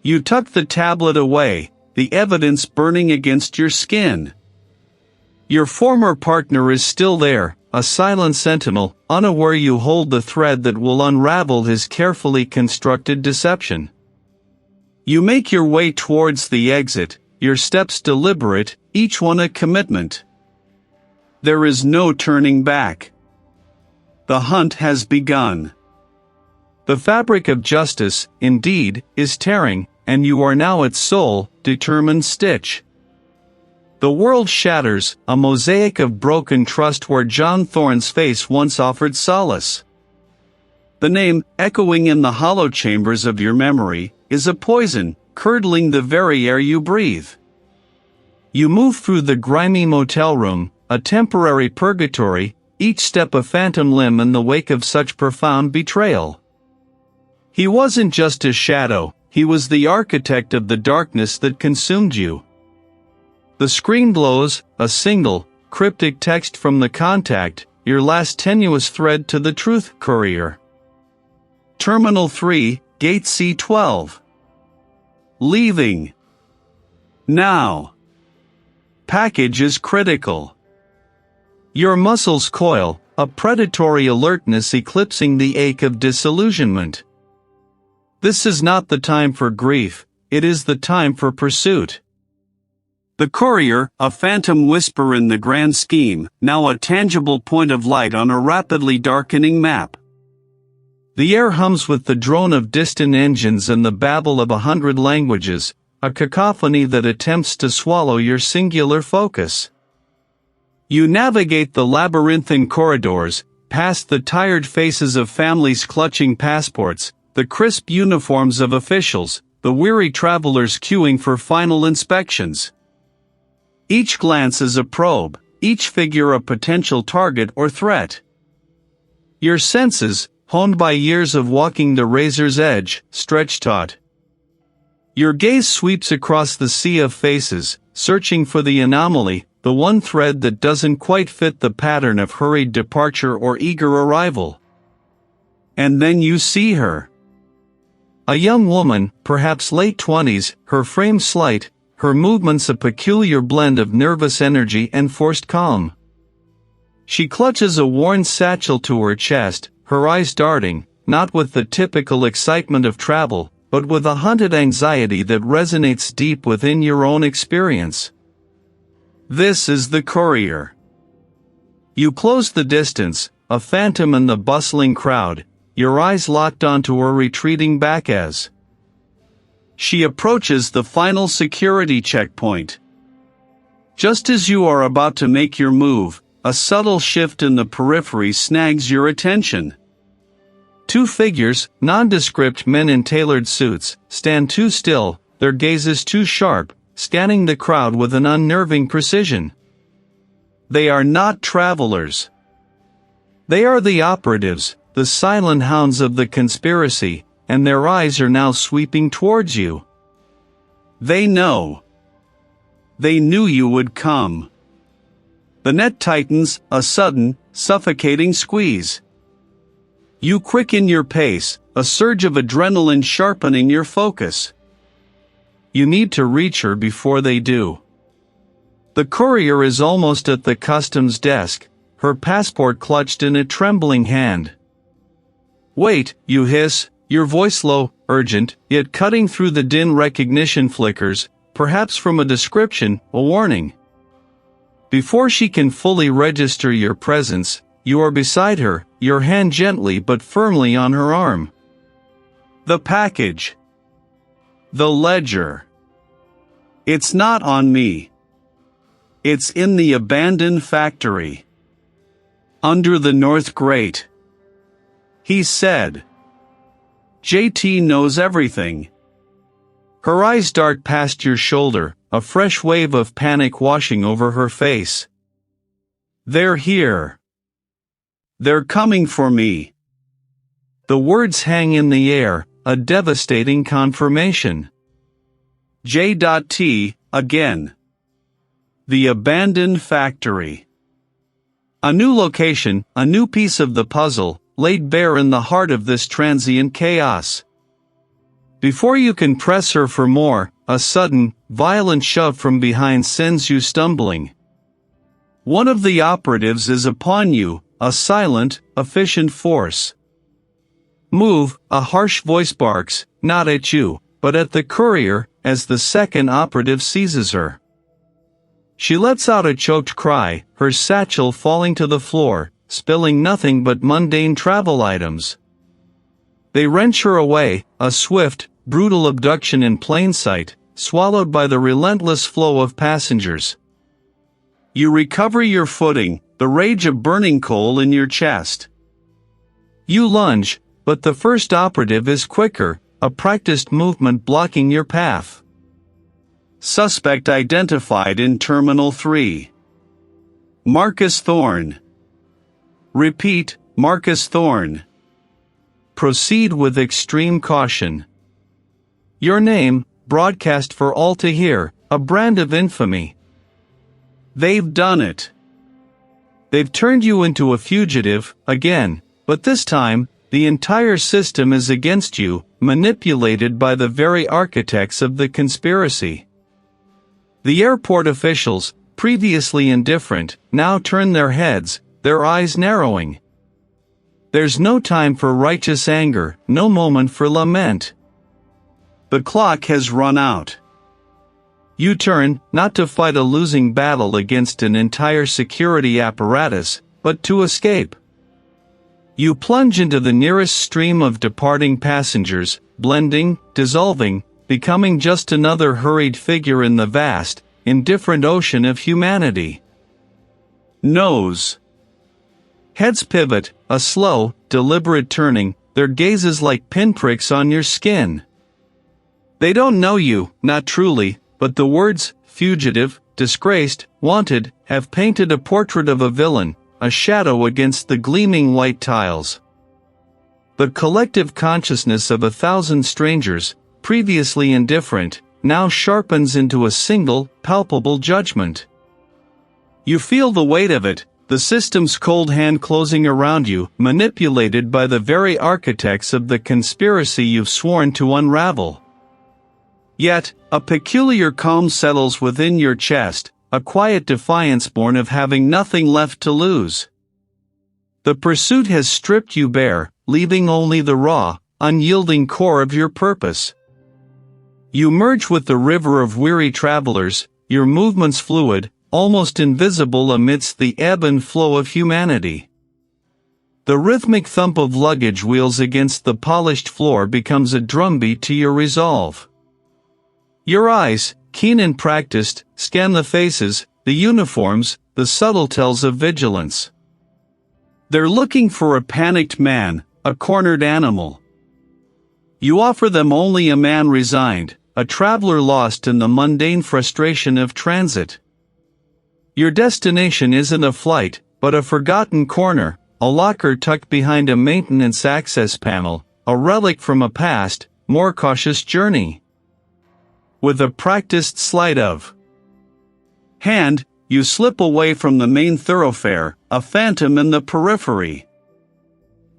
You tuck the tablet away, the evidence burning against your skin. Your former partner is still there, a silent sentinel, unaware you hold the thread that will unravel his carefully constructed deception. You make your way towards the exit, your steps deliberate, each one a commitment. There is no turning back. The hunt has begun. The fabric of justice, indeed, is tearing, and you are now its sole, determined stitch. The world shatters, a mosaic of broken trust where John Thorne's face once offered solace. The name, echoing in the hollow chambers of your memory, is a poison, curdling the very air you breathe. You move through the grimy motel room, a temporary purgatory, each step a phantom limb in the wake of such profound betrayal. He wasn't just a shadow, he was the architect of the darkness that consumed you. The screen glows, a single, cryptic text from the contact, your last tenuous thread to the truth courier. Terminal 3, Gate C12. Leaving. Now. Package is critical. Your muscles coil, a predatory alertness eclipsing the ache of disillusionment. This is not the time for grief, it is the time for pursuit. The courier, a phantom whisper in the grand scheme, now a tangible point of light on a rapidly darkening map. The air hums with the drone of distant engines and the babble of 100 languages, a cacophony that attempts to swallow your singular focus. You navigate the labyrinthine corridors, past the tired faces of families clutching passports, the crisp uniforms of officials, the weary travelers queuing for final inspections. Each glance is a probe, each figure a potential target or threat. Your senses, honed by years of walking the razor's edge, stretch taut. Your gaze sweeps across the sea of faces, searching for the anomaly, the one thread that doesn't quite fit the pattern of hurried departure or eager arrival. And then you see her. A young woman, perhaps late 20s, her frame slight, her movements a peculiar blend of nervous energy and forced calm. She clutches a worn satchel to her chest, her eyes darting, not with the typical excitement of travel, but with a hunted anxiety that resonates deep within your own experience. This is the courier. You close the distance, a phantom in the bustling crowd, your eyes locked onto her retreating back as she approaches the final security checkpoint. Just as you are about to make your move, a subtle shift in the periphery snags your attention. Two figures, nondescript men in tailored suits, stand too still, their gazes too sharp, scanning the crowd with an unnerving precision. They are not travelers. They are the operatives, the silent hounds of the conspiracy, and their eyes are now sweeping towards you. They know. They knew you would come. The net tightens, a sudden, suffocating squeeze. You quicken your pace, a surge of adrenaline sharpening your focus. you need to reach her before they do. The courier is almost at the customs desk, her passport clutched in a trembling hand. "Wait," you hiss, your voice low, urgent, yet cutting through the din. Recognition flickers, perhaps from a description, a warning. Before she can fully register your presence, you are beside her, your hand gently but firmly on her arm. The package. The ledger. It's not on me. It's in the abandoned factory. Under the North Grate. He said. JT knows everything. Her eyes dart past your shoulder, a fresh wave of panic washing over her face. They're here. They're coming for me. The words hang in the air, a devastating confirmation. J.T. again. The abandoned factory. A new location, a new piece of the puzzle, laid bare in the heart of this transient chaos. Before you can press her for more, a sudden, violent shove from behind sends you stumbling. One of the operatives is upon you, a silent, efficient force. Move, a harsh voice barks, not at you, but at the courier, as the second operative seizes her. She lets out a choked cry, her satchel falling to the floor, spilling nothing but mundane travel items. They wrench her away, a swift, brutal abduction in plain sight, swallowed by the relentless flow of passengers. You recover your footing, the rage of burning coal in your chest. You lunge, but the first operative is quicker, a practiced movement blocking your path. Suspect identified in Terminal 3. Marcus Thorne. Repeat, Marcus Thorne. Proceed with extreme caution. Your name, broadcast for all to hear, a brand of infamy. They've done it. They've turned you into a fugitive, again, but this time, the entire system is against you, manipulated by the very architects of the conspiracy. The airport officials, previously indifferent, now turn their heads, their eyes narrowing. There's no time for righteous anger, no moment for lament. The clock has run out. You turn, not to fight a losing battle against an entire security apparatus, but to escape. You plunge into the nearest stream of departing passengers, blending, dissolving, becoming just another hurried figure in the vast, indifferent ocean of humanity. Nose. Heads pivot, a slow, deliberate turning, their gazes like pinpricks on your skin. They don't know you, not truly, but the words, fugitive, disgraced, wanted, have painted a portrait of a villain, a shadow against the gleaming white tiles. The collective consciousness of 1,000 strangers, previously indifferent, now sharpens into a single, palpable judgment. You feel the weight of it, the system's cold hand closing around you, manipulated by the very architects of the conspiracy you've sworn to unravel. Yet, a peculiar calm settles within your chest, a quiet defiance born of having nothing left to lose. The pursuit has stripped you bare, leaving only the raw, unyielding core of your purpose. You merge with the river of weary travelers, your movements fluid, almost invisible amidst the ebb and flow of humanity. The rhythmic thump of luggage wheels against the polished floor becomes a drumbeat to your resolve. Your eyes, keen and practiced, scan the faces, the uniforms, the subtle tells of vigilance. They're looking for a panicked man, a cornered animal. You offer them only a man resigned, a traveler lost in the mundane frustration of transit. Your destination isn't a flight, but a forgotten corner, a locker tucked behind a maintenance access panel, a relic from a past, more cautious journey. With a practiced sleight of hand, you slip away from the main thoroughfare, a phantom in the periphery.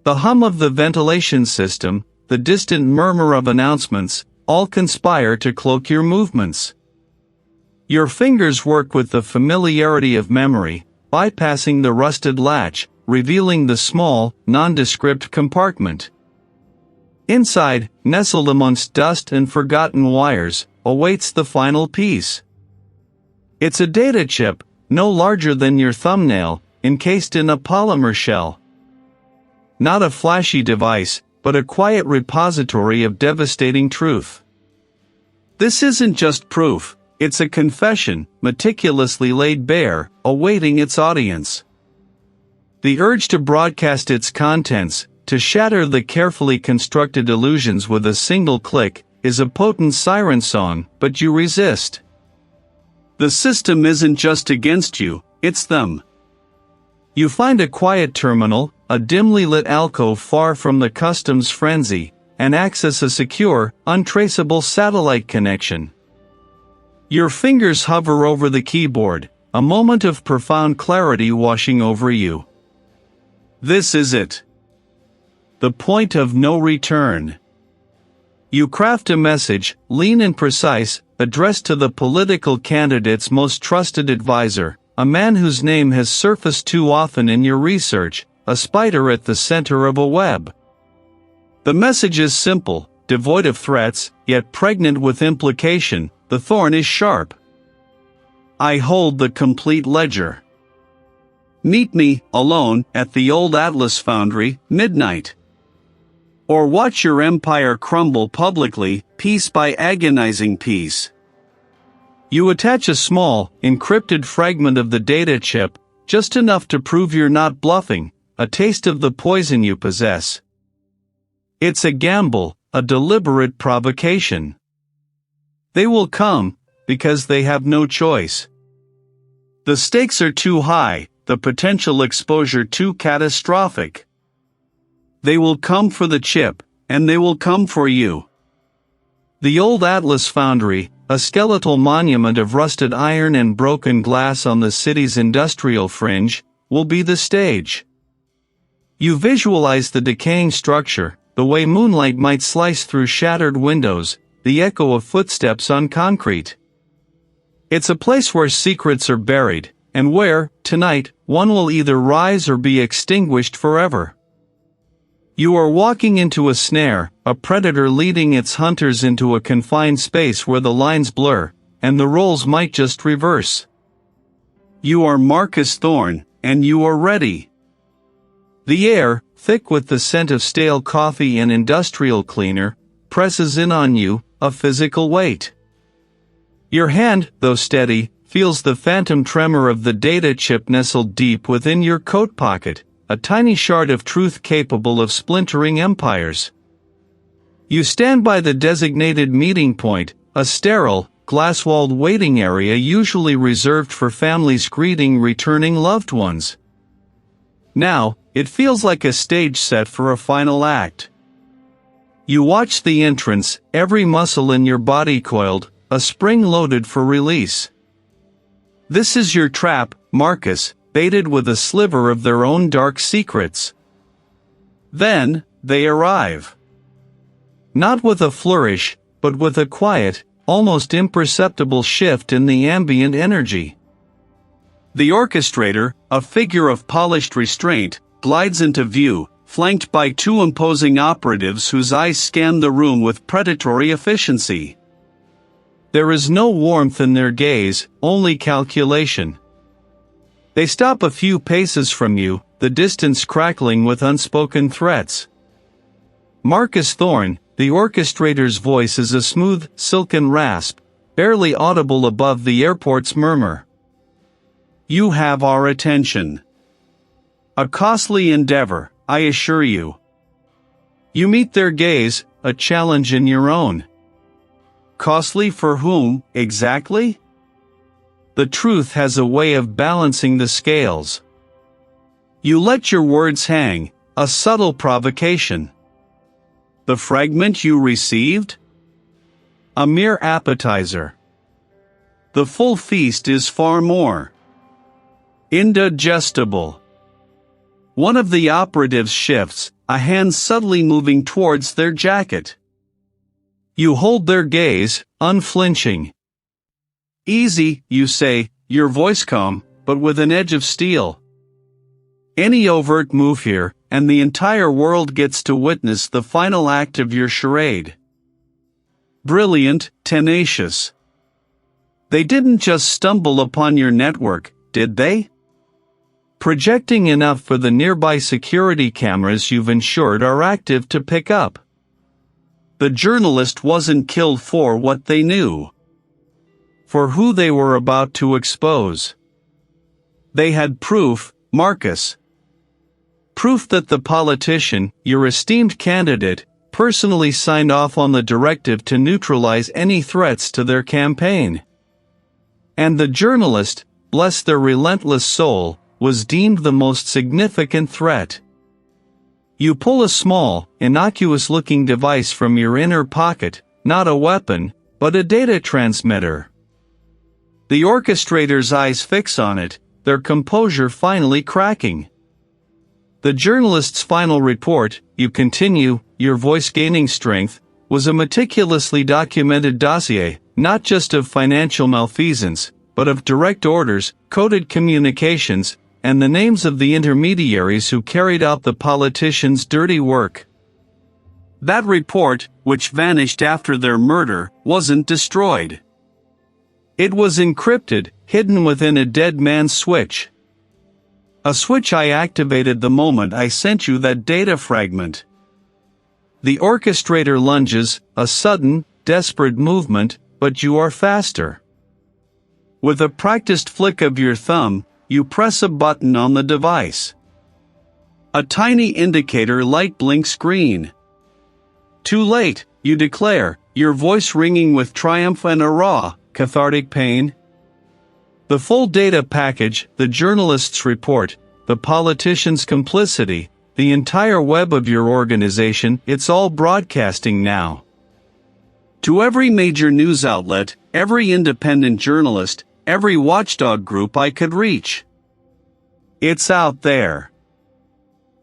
The hum of the ventilation system, the distant murmur of announcements, all conspire to cloak your movements. Your fingers work with the familiarity of memory, bypassing the rusted latch, revealing the small, nondescript compartment. Inside, nestled amongst dust and forgotten wires, awaits the final piece. It's a data chip, no larger than your thumbnail, encased in a polymer shell. Not a flashy device, but a quiet repository of devastating truth. This isn't just proof, it's a confession, meticulously laid bare, awaiting its audience. The urge to broadcast its contents, to shatter the carefully constructed illusions with a single click, is a potent siren song, but you resist. The system isn't just against you, it's them. You find a quiet terminal, a dimly lit alcove far from the customs frenzy, and access a secure, untraceable satellite connection. Your fingers hover over the keyboard, a moment of profound clarity washing over you. This is it. The point of no return. You craft a message, lean and precise, addressed to the political candidate's most trusted advisor, a man whose name has surfaced too often in your research, a spider at the center of a web. The message is simple, devoid of threats, yet pregnant with implication. The Thorne is sharp. I hold the complete ledger. Meet me, alone, at the old Atlas Foundry, midnight. Or watch your empire crumble publicly, piece by agonizing piece. You attach a small, encrypted fragment of the data chip, just enough to prove you're not bluffing, a taste of the poison you possess. It's a gamble, a deliberate provocation. They will come, because they have no choice. The stakes are too high, the potential exposure too catastrophic. They will come for the chip, and they will come for you. The old Atlas Foundry, a skeletal monument of rusted iron and broken glass on the city's industrial fringe, will be the stage. You visualize the decaying structure, the way moonlight might slice through shattered windows, the echo of footsteps on concrete. It's a place where secrets are buried, and where, tonight, one will either rise or be extinguished forever. You are walking into a snare, a predator leading its hunters into a confined space where the lines blur, and the roles might just reverse. You are Marcus Thorne, and you are ready. The air, thick with the scent of stale coffee and industrial cleaner, presses in on you, a physical weight. Your hand, though steady, feels the phantom tremor of the data chip nestled deep within your coat pocket, a tiny shard of truth capable of splintering empires. You stand by the designated meeting point, a sterile, glass-walled waiting area usually reserved for families greeting returning loved ones. Now, it feels like a stage set for a final act. You watch the entrance, every muscle in your body coiled, a spring loaded for release. This is your trap, Marcus, baited with a sliver of their own dark secrets. Then, they arrive. Not with a flourish, but with a quiet, almost imperceptible shift in the ambient energy. The orchestrator, a figure of polished restraint, glides into view, flanked by two imposing operatives whose eyes scan the room with predatory efficiency. There is no warmth in their gaze, only calculation. They stop a few paces from you, the distance crackling with unspoken threats. Marcus Thorne, the orchestrator's voice is a smooth, silken rasp, barely audible above the airport's murmur. You have our attention. A costly endeavor, I assure you. You meet their gaze, a challenge in your own. Costly for whom, exactly? The truth has a way of balancing the scales. You let your words hang, a subtle provocation. The fragment you received? A mere appetizer. The full feast is far more indigestible. One of the operatives shifts, a hand subtly moving towards their jacket. You hold their gaze, unflinching. Easy, you say, your voice calm, but with an edge of steel. Any overt move here, and the entire world gets to witness the final act of your charade. Brilliant, tenacious. They didn't just stumble upon your network, did they? Projecting enough for the nearby security cameras you've ensured are active to pick up. The journalist wasn't killed for what they knew. For who they were about to expose. They had proof, Marcus. Proof that the politician, your esteemed candidate, personally signed off on the directive to neutralize any threats to their campaign. And the journalist, bless their relentless soul, was deemed the most significant threat. You pull a small, innocuous-looking device from your inner pocket, not a weapon, but a data transmitter. The orchestrator's eyes fix on it, their composure finally cracking. The journalist's final report, you continue, your voice gaining strength, was a meticulously documented dossier, not just of financial malfeasance, but of direct orders, coded communications, and the names of the intermediaries who carried out the politician's dirty work. That report, which vanished after their murder, wasn't destroyed. It was encrypted, hidden within a dead man's switch. A switch I activated the moment I sent you that data fragment. The orchestrator lunges, a sudden, desperate movement, but you are faster. With a practiced flick of your thumb, you press a button on the device. A tiny indicator light blinks green. Too late, you declare, your voice ringing with triumph and a raw, cathartic pain. The full data package, the journalist's report, the politician's complicity, the entire web of your organization, it's all broadcasting now. To every major news outlet, every independent journalist, every watchdog group I could reach. It's out there.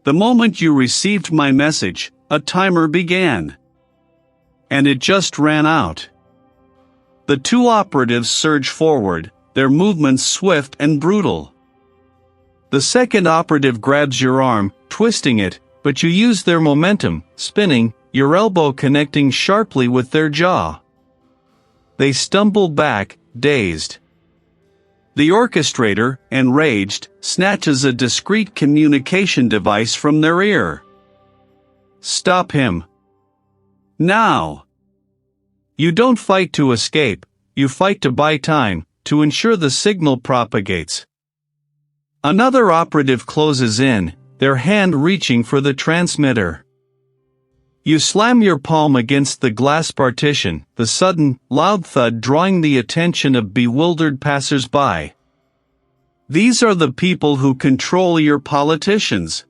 The moment you received my message, a timer began. And it just ran out. The two operatives surge forward, their movements swift and brutal. The second operative grabs your arm, twisting it, but you use their momentum, spinning, your elbow connecting sharply with their jaw. They stumble back, dazed. The orchestrator, enraged, snatches a discreet communication device from their ear. Stop him. Now. You don't fight to escape, you fight to buy time, to ensure the signal propagates. Another operative closes in, their hand reaching for the transmitter. You slam your palm against the glass partition, the sudden, loud thud drawing the attention of bewildered passers-by. These are the people who control your politicians.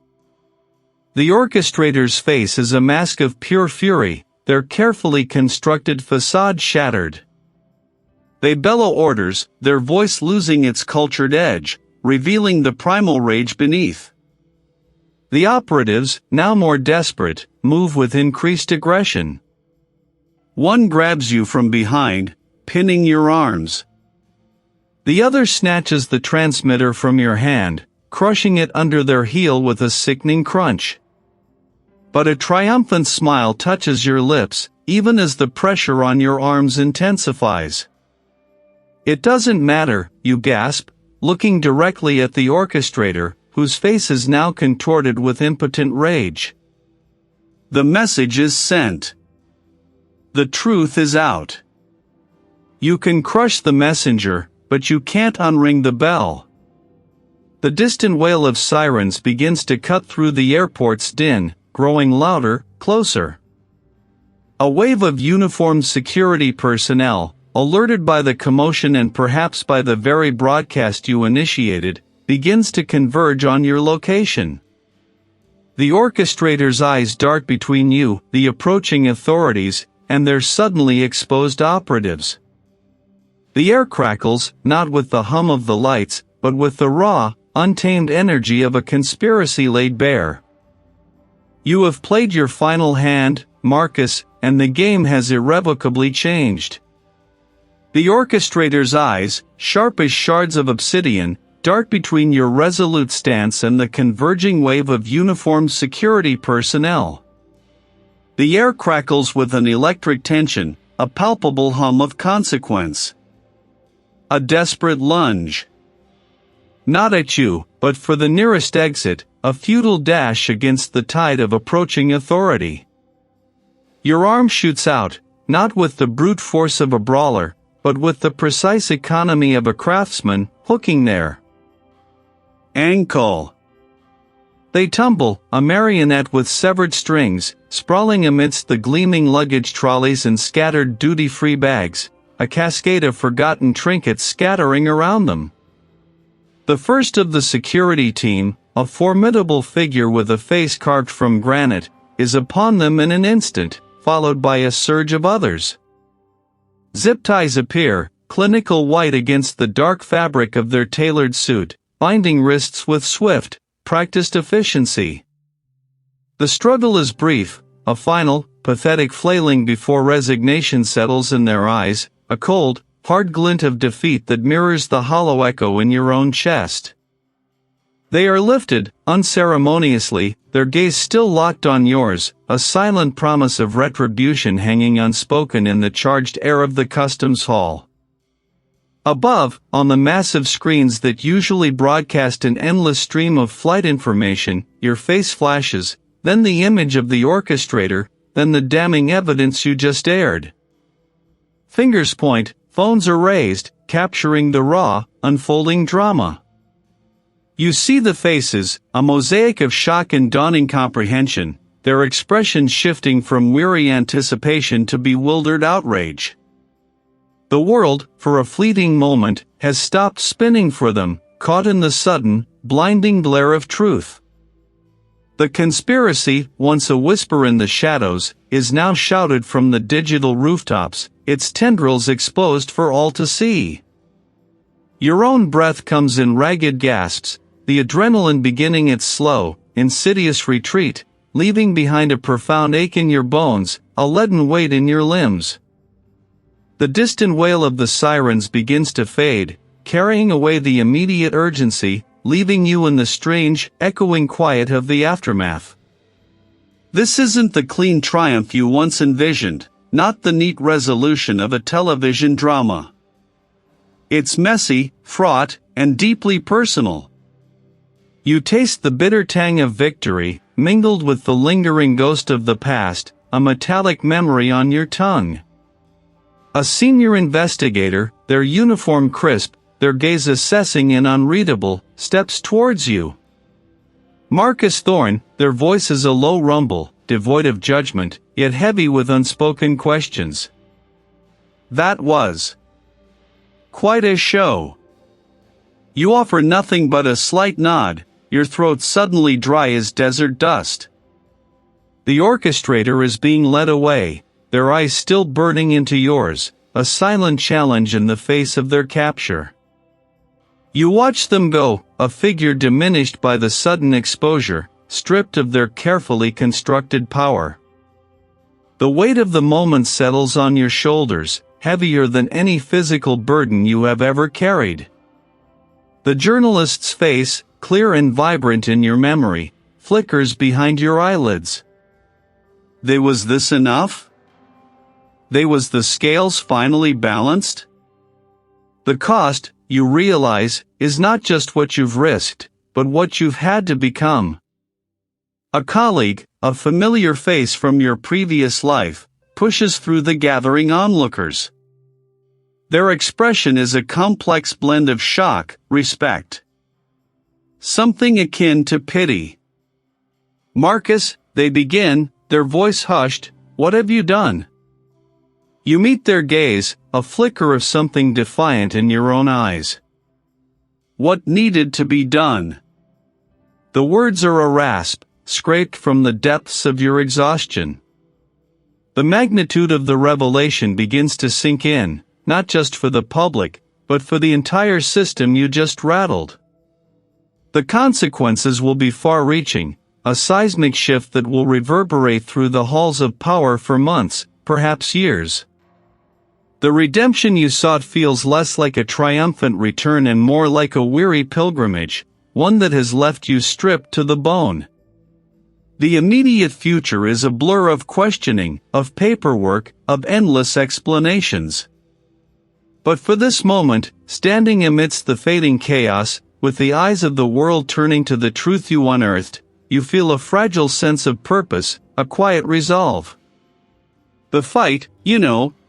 The orchestrator's face is a mask of pure fury, their carefully constructed facade shattered. They bellow orders, their voice losing its cultured edge, revealing the primal rage beneath. The operatives, now more desperate, move with increased aggression. One grabs you from behind, pinning your arms. The other snatches the transmitter from your hand, crushing it under their heel with a sickening crunch. But a triumphant smile touches your lips, even as the pressure on your arms intensifies. It doesn't matter, you gasp, looking directly at the orchestrator, whose face is now contorted with impotent rage. The message is sent. The truth is out. You can crush the messenger, but you can't unring the bell. The distant wail of sirens begins to cut through the airport's din, growing louder, closer. A wave of uniformed security personnel, alerted by the commotion and perhaps by the very broadcast you initiated, begins to converge on your location. The orchestrator's eyes dart between you, the approaching authorities, and their suddenly exposed operatives. The air crackles, not with the hum of the lights, but with the raw, untamed energy of a conspiracy laid bare. You have played your final hand, Marcus, and the game has irrevocably changed. The orchestrator's eyes, sharp as shards of obsidian, dart between your resolute stance and the converging wave of uniformed security personnel. The air crackles with an electric tension, a palpable hum of consequence. A desperate lunge. Not at you, but for the nearest exit, a futile dash against the tide of approaching authority. Your arm shoots out, not with the brute force of a brawler, but with the precise economy of a craftsman, hooking there. Ankle. They tumble, a marionette with severed strings, sprawling amidst the gleaming luggage trolleys and scattered duty-free bags, a cascade of forgotten trinkets scattering around them. The first of the security team, a formidable figure with a face carved from granite, is upon them in an instant, followed by a surge of others. Zip ties appear, clinical white against the dark fabric of their tailored suit, binding wrists with swift, practiced efficiency. The struggle is brief, a final, pathetic flailing before resignation settles in their eyes, a cold, hard glint of defeat that mirrors the hollow echo in your own chest. They are lifted, unceremoniously, their gaze still locked on yours, a silent promise of retribution hanging unspoken in the charged air of the customs hall. Above, on the massive screens that usually broadcast an endless stream of flight information, your face flashes, then the image of the orchestrator, then the damning evidence you just aired. Fingers point, phones are raised, capturing the raw, unfolding drama. You see the faces, a mosaic of shock and dawning comprehension, their expressions shifting from weary anticipation to bewildered outrage. The world, for a fleeting moment, has stopped spinning for them, caught in the sudden, blinding glare of truth. The conspiracy, once a whisper in the shadows, is now shouted from the digital rooftops, its tendrils exposed for all to see. Your own breath comes in ragged gasps, the adrenaline beginning its slow, insidious retreat, leaving behind a profound ache in your bones, a leaden weight in your limbs. The distant wail of the sirens begins to fade, carrying away the immediate urgency, leaving you in the strange, echoing quiet of the aftermath. This isn't the clean triumph you once envisioned, not the neat resolution of a television drama. It's messy, fraught, and deeply personal. You taste the bitter tang of victory, mingled with the lingering ghost of the past, a metallic memory on your tongue. A senior investigator, their uniform crisp, their gaze assessing and unreadable, steps towards you. Marcus Thorne, their voice is a low rumble, devoid of judgment, yet heavy with unspoken questions. That was quite a show. You offer nothing but a slight nod, your throat suddenly dry as desert dust. The orchestrator is being led away, their eyes still burning into yours, a silent challenge in the face of their capture. You watch them go, a figure diminished by the sudden exposure, stripped of their carefully constructed power. The weight of the moment settles on your shoulders, heavier than any physical burden you have ever carried. The journalist's face, clear and vibrant in your memory, flickers behind your eyelids. Was this enough? Was the scales finally balanced? The cost, you realize, is not just what you've risked, but what you've had to become. A colleague, a familiar face from your previous life, pushes through the gathering onlookers. Their expression is a complex blend of shock, respect, something akin to pity. Marcus, they begin, their voice hushed, what have you done? You meet their gaze, a flicker of something defiant in your own eyes. What needed to be done? The words are a rasp, scraped from the depths of your exhaustion. The magnitude of the revelation begins to sink in, not just for the public, but for the entire system you just rattled. The consequences will be far-reaching, a seismic shift that will reverberate through the halls of power for months, perhaps years. The redemption you sought feels less like a triumphant return and more like a weary pilgrimage, one that has left you stripped to the bone. The immediate future is a blur of questioning, of paperwork, of endless explanations. But for this moment, standing amidst the fading chaos, with the eyes of the world turning to the truth you unearthed, you feel a fragile sense of purpose, a quiet resolve. The fight,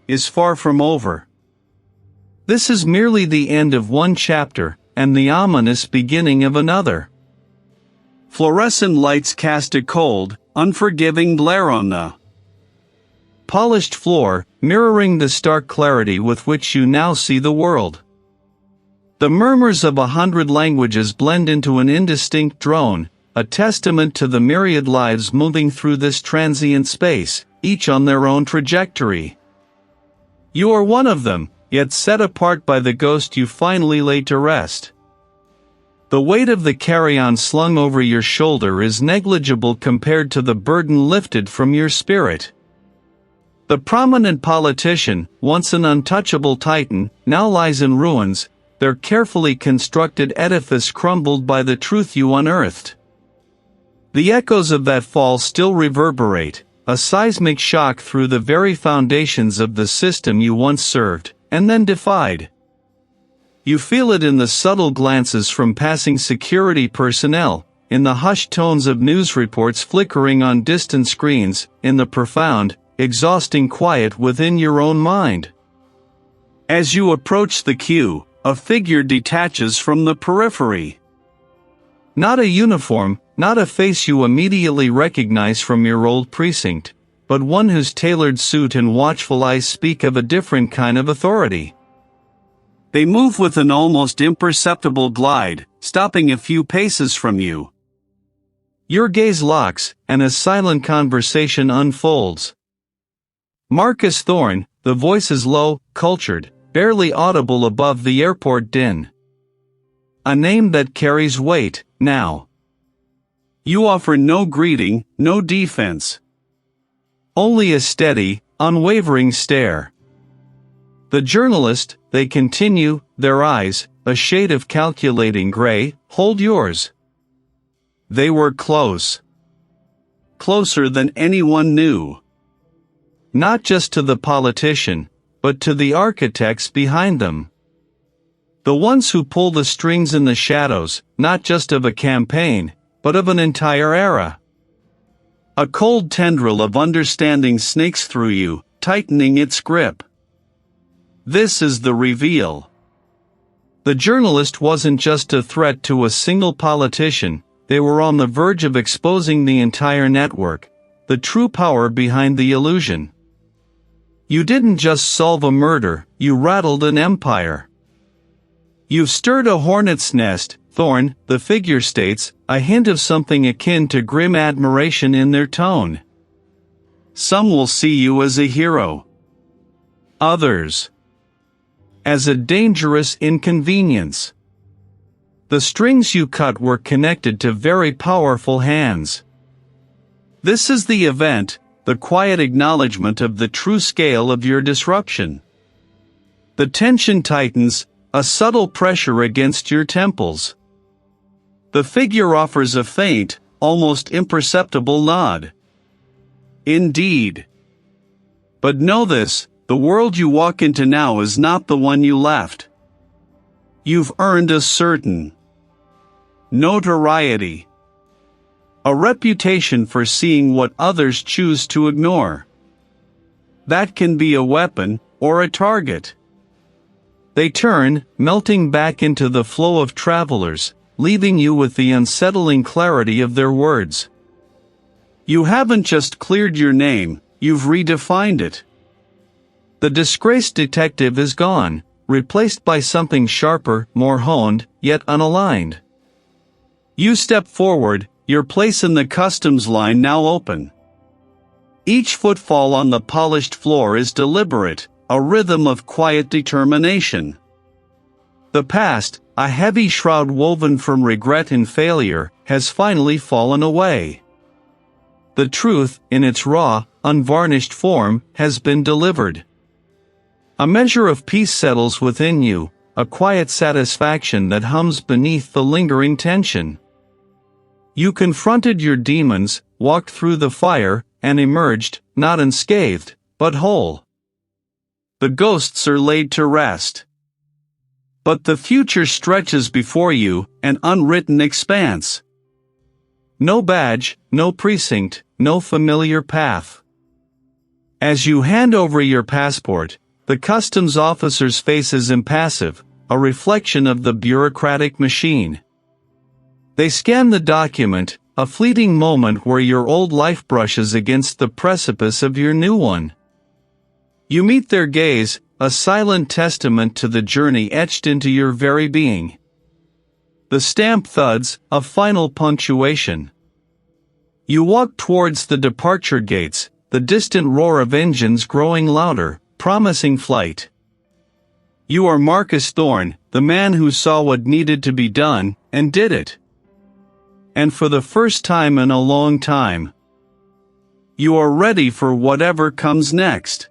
is far from over. This is merely the end of one chapter, and the ominous beginning of another. Fluorescent lights cast a cold, unforgiving glare on the polished floor, mirroring the stark clarity with which you now see the world. The murmurs of 100 languages blend into an indistinct drone, a testament to the myriad lives moving through this transient space, each on their own trajectory. You are one of them, yet set apart by the ghost you finally laid to rest. The weight of the carry-on slung over your shoulder is negligible compared to the burden lifted from your spirit. The prominent politician, once an untouchable titan, now lies in ruins, their carefully constructed edifice crumbled by the truth you unearthed. The echoes of that fall still reverberate, a seismic shock through the very foundations of the system you once served, and then defied. You feel it in the subtle glances from passing security personnel, in the hushed tones of news reports flickering on distant screens, in the profound, exhausting quiet within your own mind. As you approach the queue, a figure detaches from the periphery. Not a uniform, not a face you immediately recognize from your old precinct, but one whose tailored suit and watchful eyes speak of a different kind of authority. They move with an almost imperceptible glide, stopping a few paces from you. Your gaze locks, and a silent conversation unfolds. Marcus Thorne, the voice is low, cultured, barely audible above the airport din. A name that carries weight, now. You offer no greeting, no defense. Only a steady, unwavering stare. The journalist, they continue, their eyes, a shade of calculating gray, hold yours. They were close. Closer than anyone knew. Not just to the politician, but to the architects behind them. The ones who pull the strings in the shadows, not just of a campaign, but of an entire era. A cold tendril of understanding snakes through you, tightening its grip. This is the reveal. The journalist wasn't just a threat to a single politician, they were on the verge of exposing the entire network, the true power behind the illusion. You didn't just solve a murder, you rattled an empire. You've stirred a hornet's nest, Thorne, the figure states, a hint of something akin to grim admiration in their tone. Some will see you as a hero. Others as a dangerous inconvenience. The strings you cut were connected to very powerful hands. This is the event, the quiet acknowledgement of the true scale of your disruption. The tension tightens, a subtle pressure against your temples. The figure offers a faint, almost imperceptible nod. Indeed. But know this, the world you walk into now is not the one you left. You've earned a certain notoriety. A reputation for seeing what others choose to ignore. That can be a weapon, or a target. They turn, melting back into the flow of travelers, leaving you with the unsettling clarity of their words. You haven't just cleared your name, you've redefined it. The disgraced detective is gone, replaced by something sharper, more honed, yet unaligned. You step forward, your place in the customs line now open. Each footfall on the polished floor is deliberate, a rhythm of quiet determination. The past, a heavy shroud woven from regret and failure, has finally fallen away. The truth, in its raw, unvarnished form has been delivered. A measure of peace settles within you, a quiet satisfaction that hums beneath the lingering tension. You confronted your demons, walked through the fire, and emerged, not unscathed, but whole. The ghosts are laid to rest. But the future stretches before you, an unwritten expanse. No badge, no precinct, no familiar path. As you hand over your passport, the customs officer's face is impassive, a reflection of the bureaucratic machine. They scan the document, a fleeting moment where your old life brushes against the precipice of your new one. You meet their gaze, a silent testament to the journey etched into your very being. The stamp thuds, a final punctuation. You walk towards the departure gates, the distant roar of engines growing louder, promising flight. You are Marcus Thorne, the man who saw what needed to be done, and did it. And for the first time in a long time, you are ready for whatever comes next.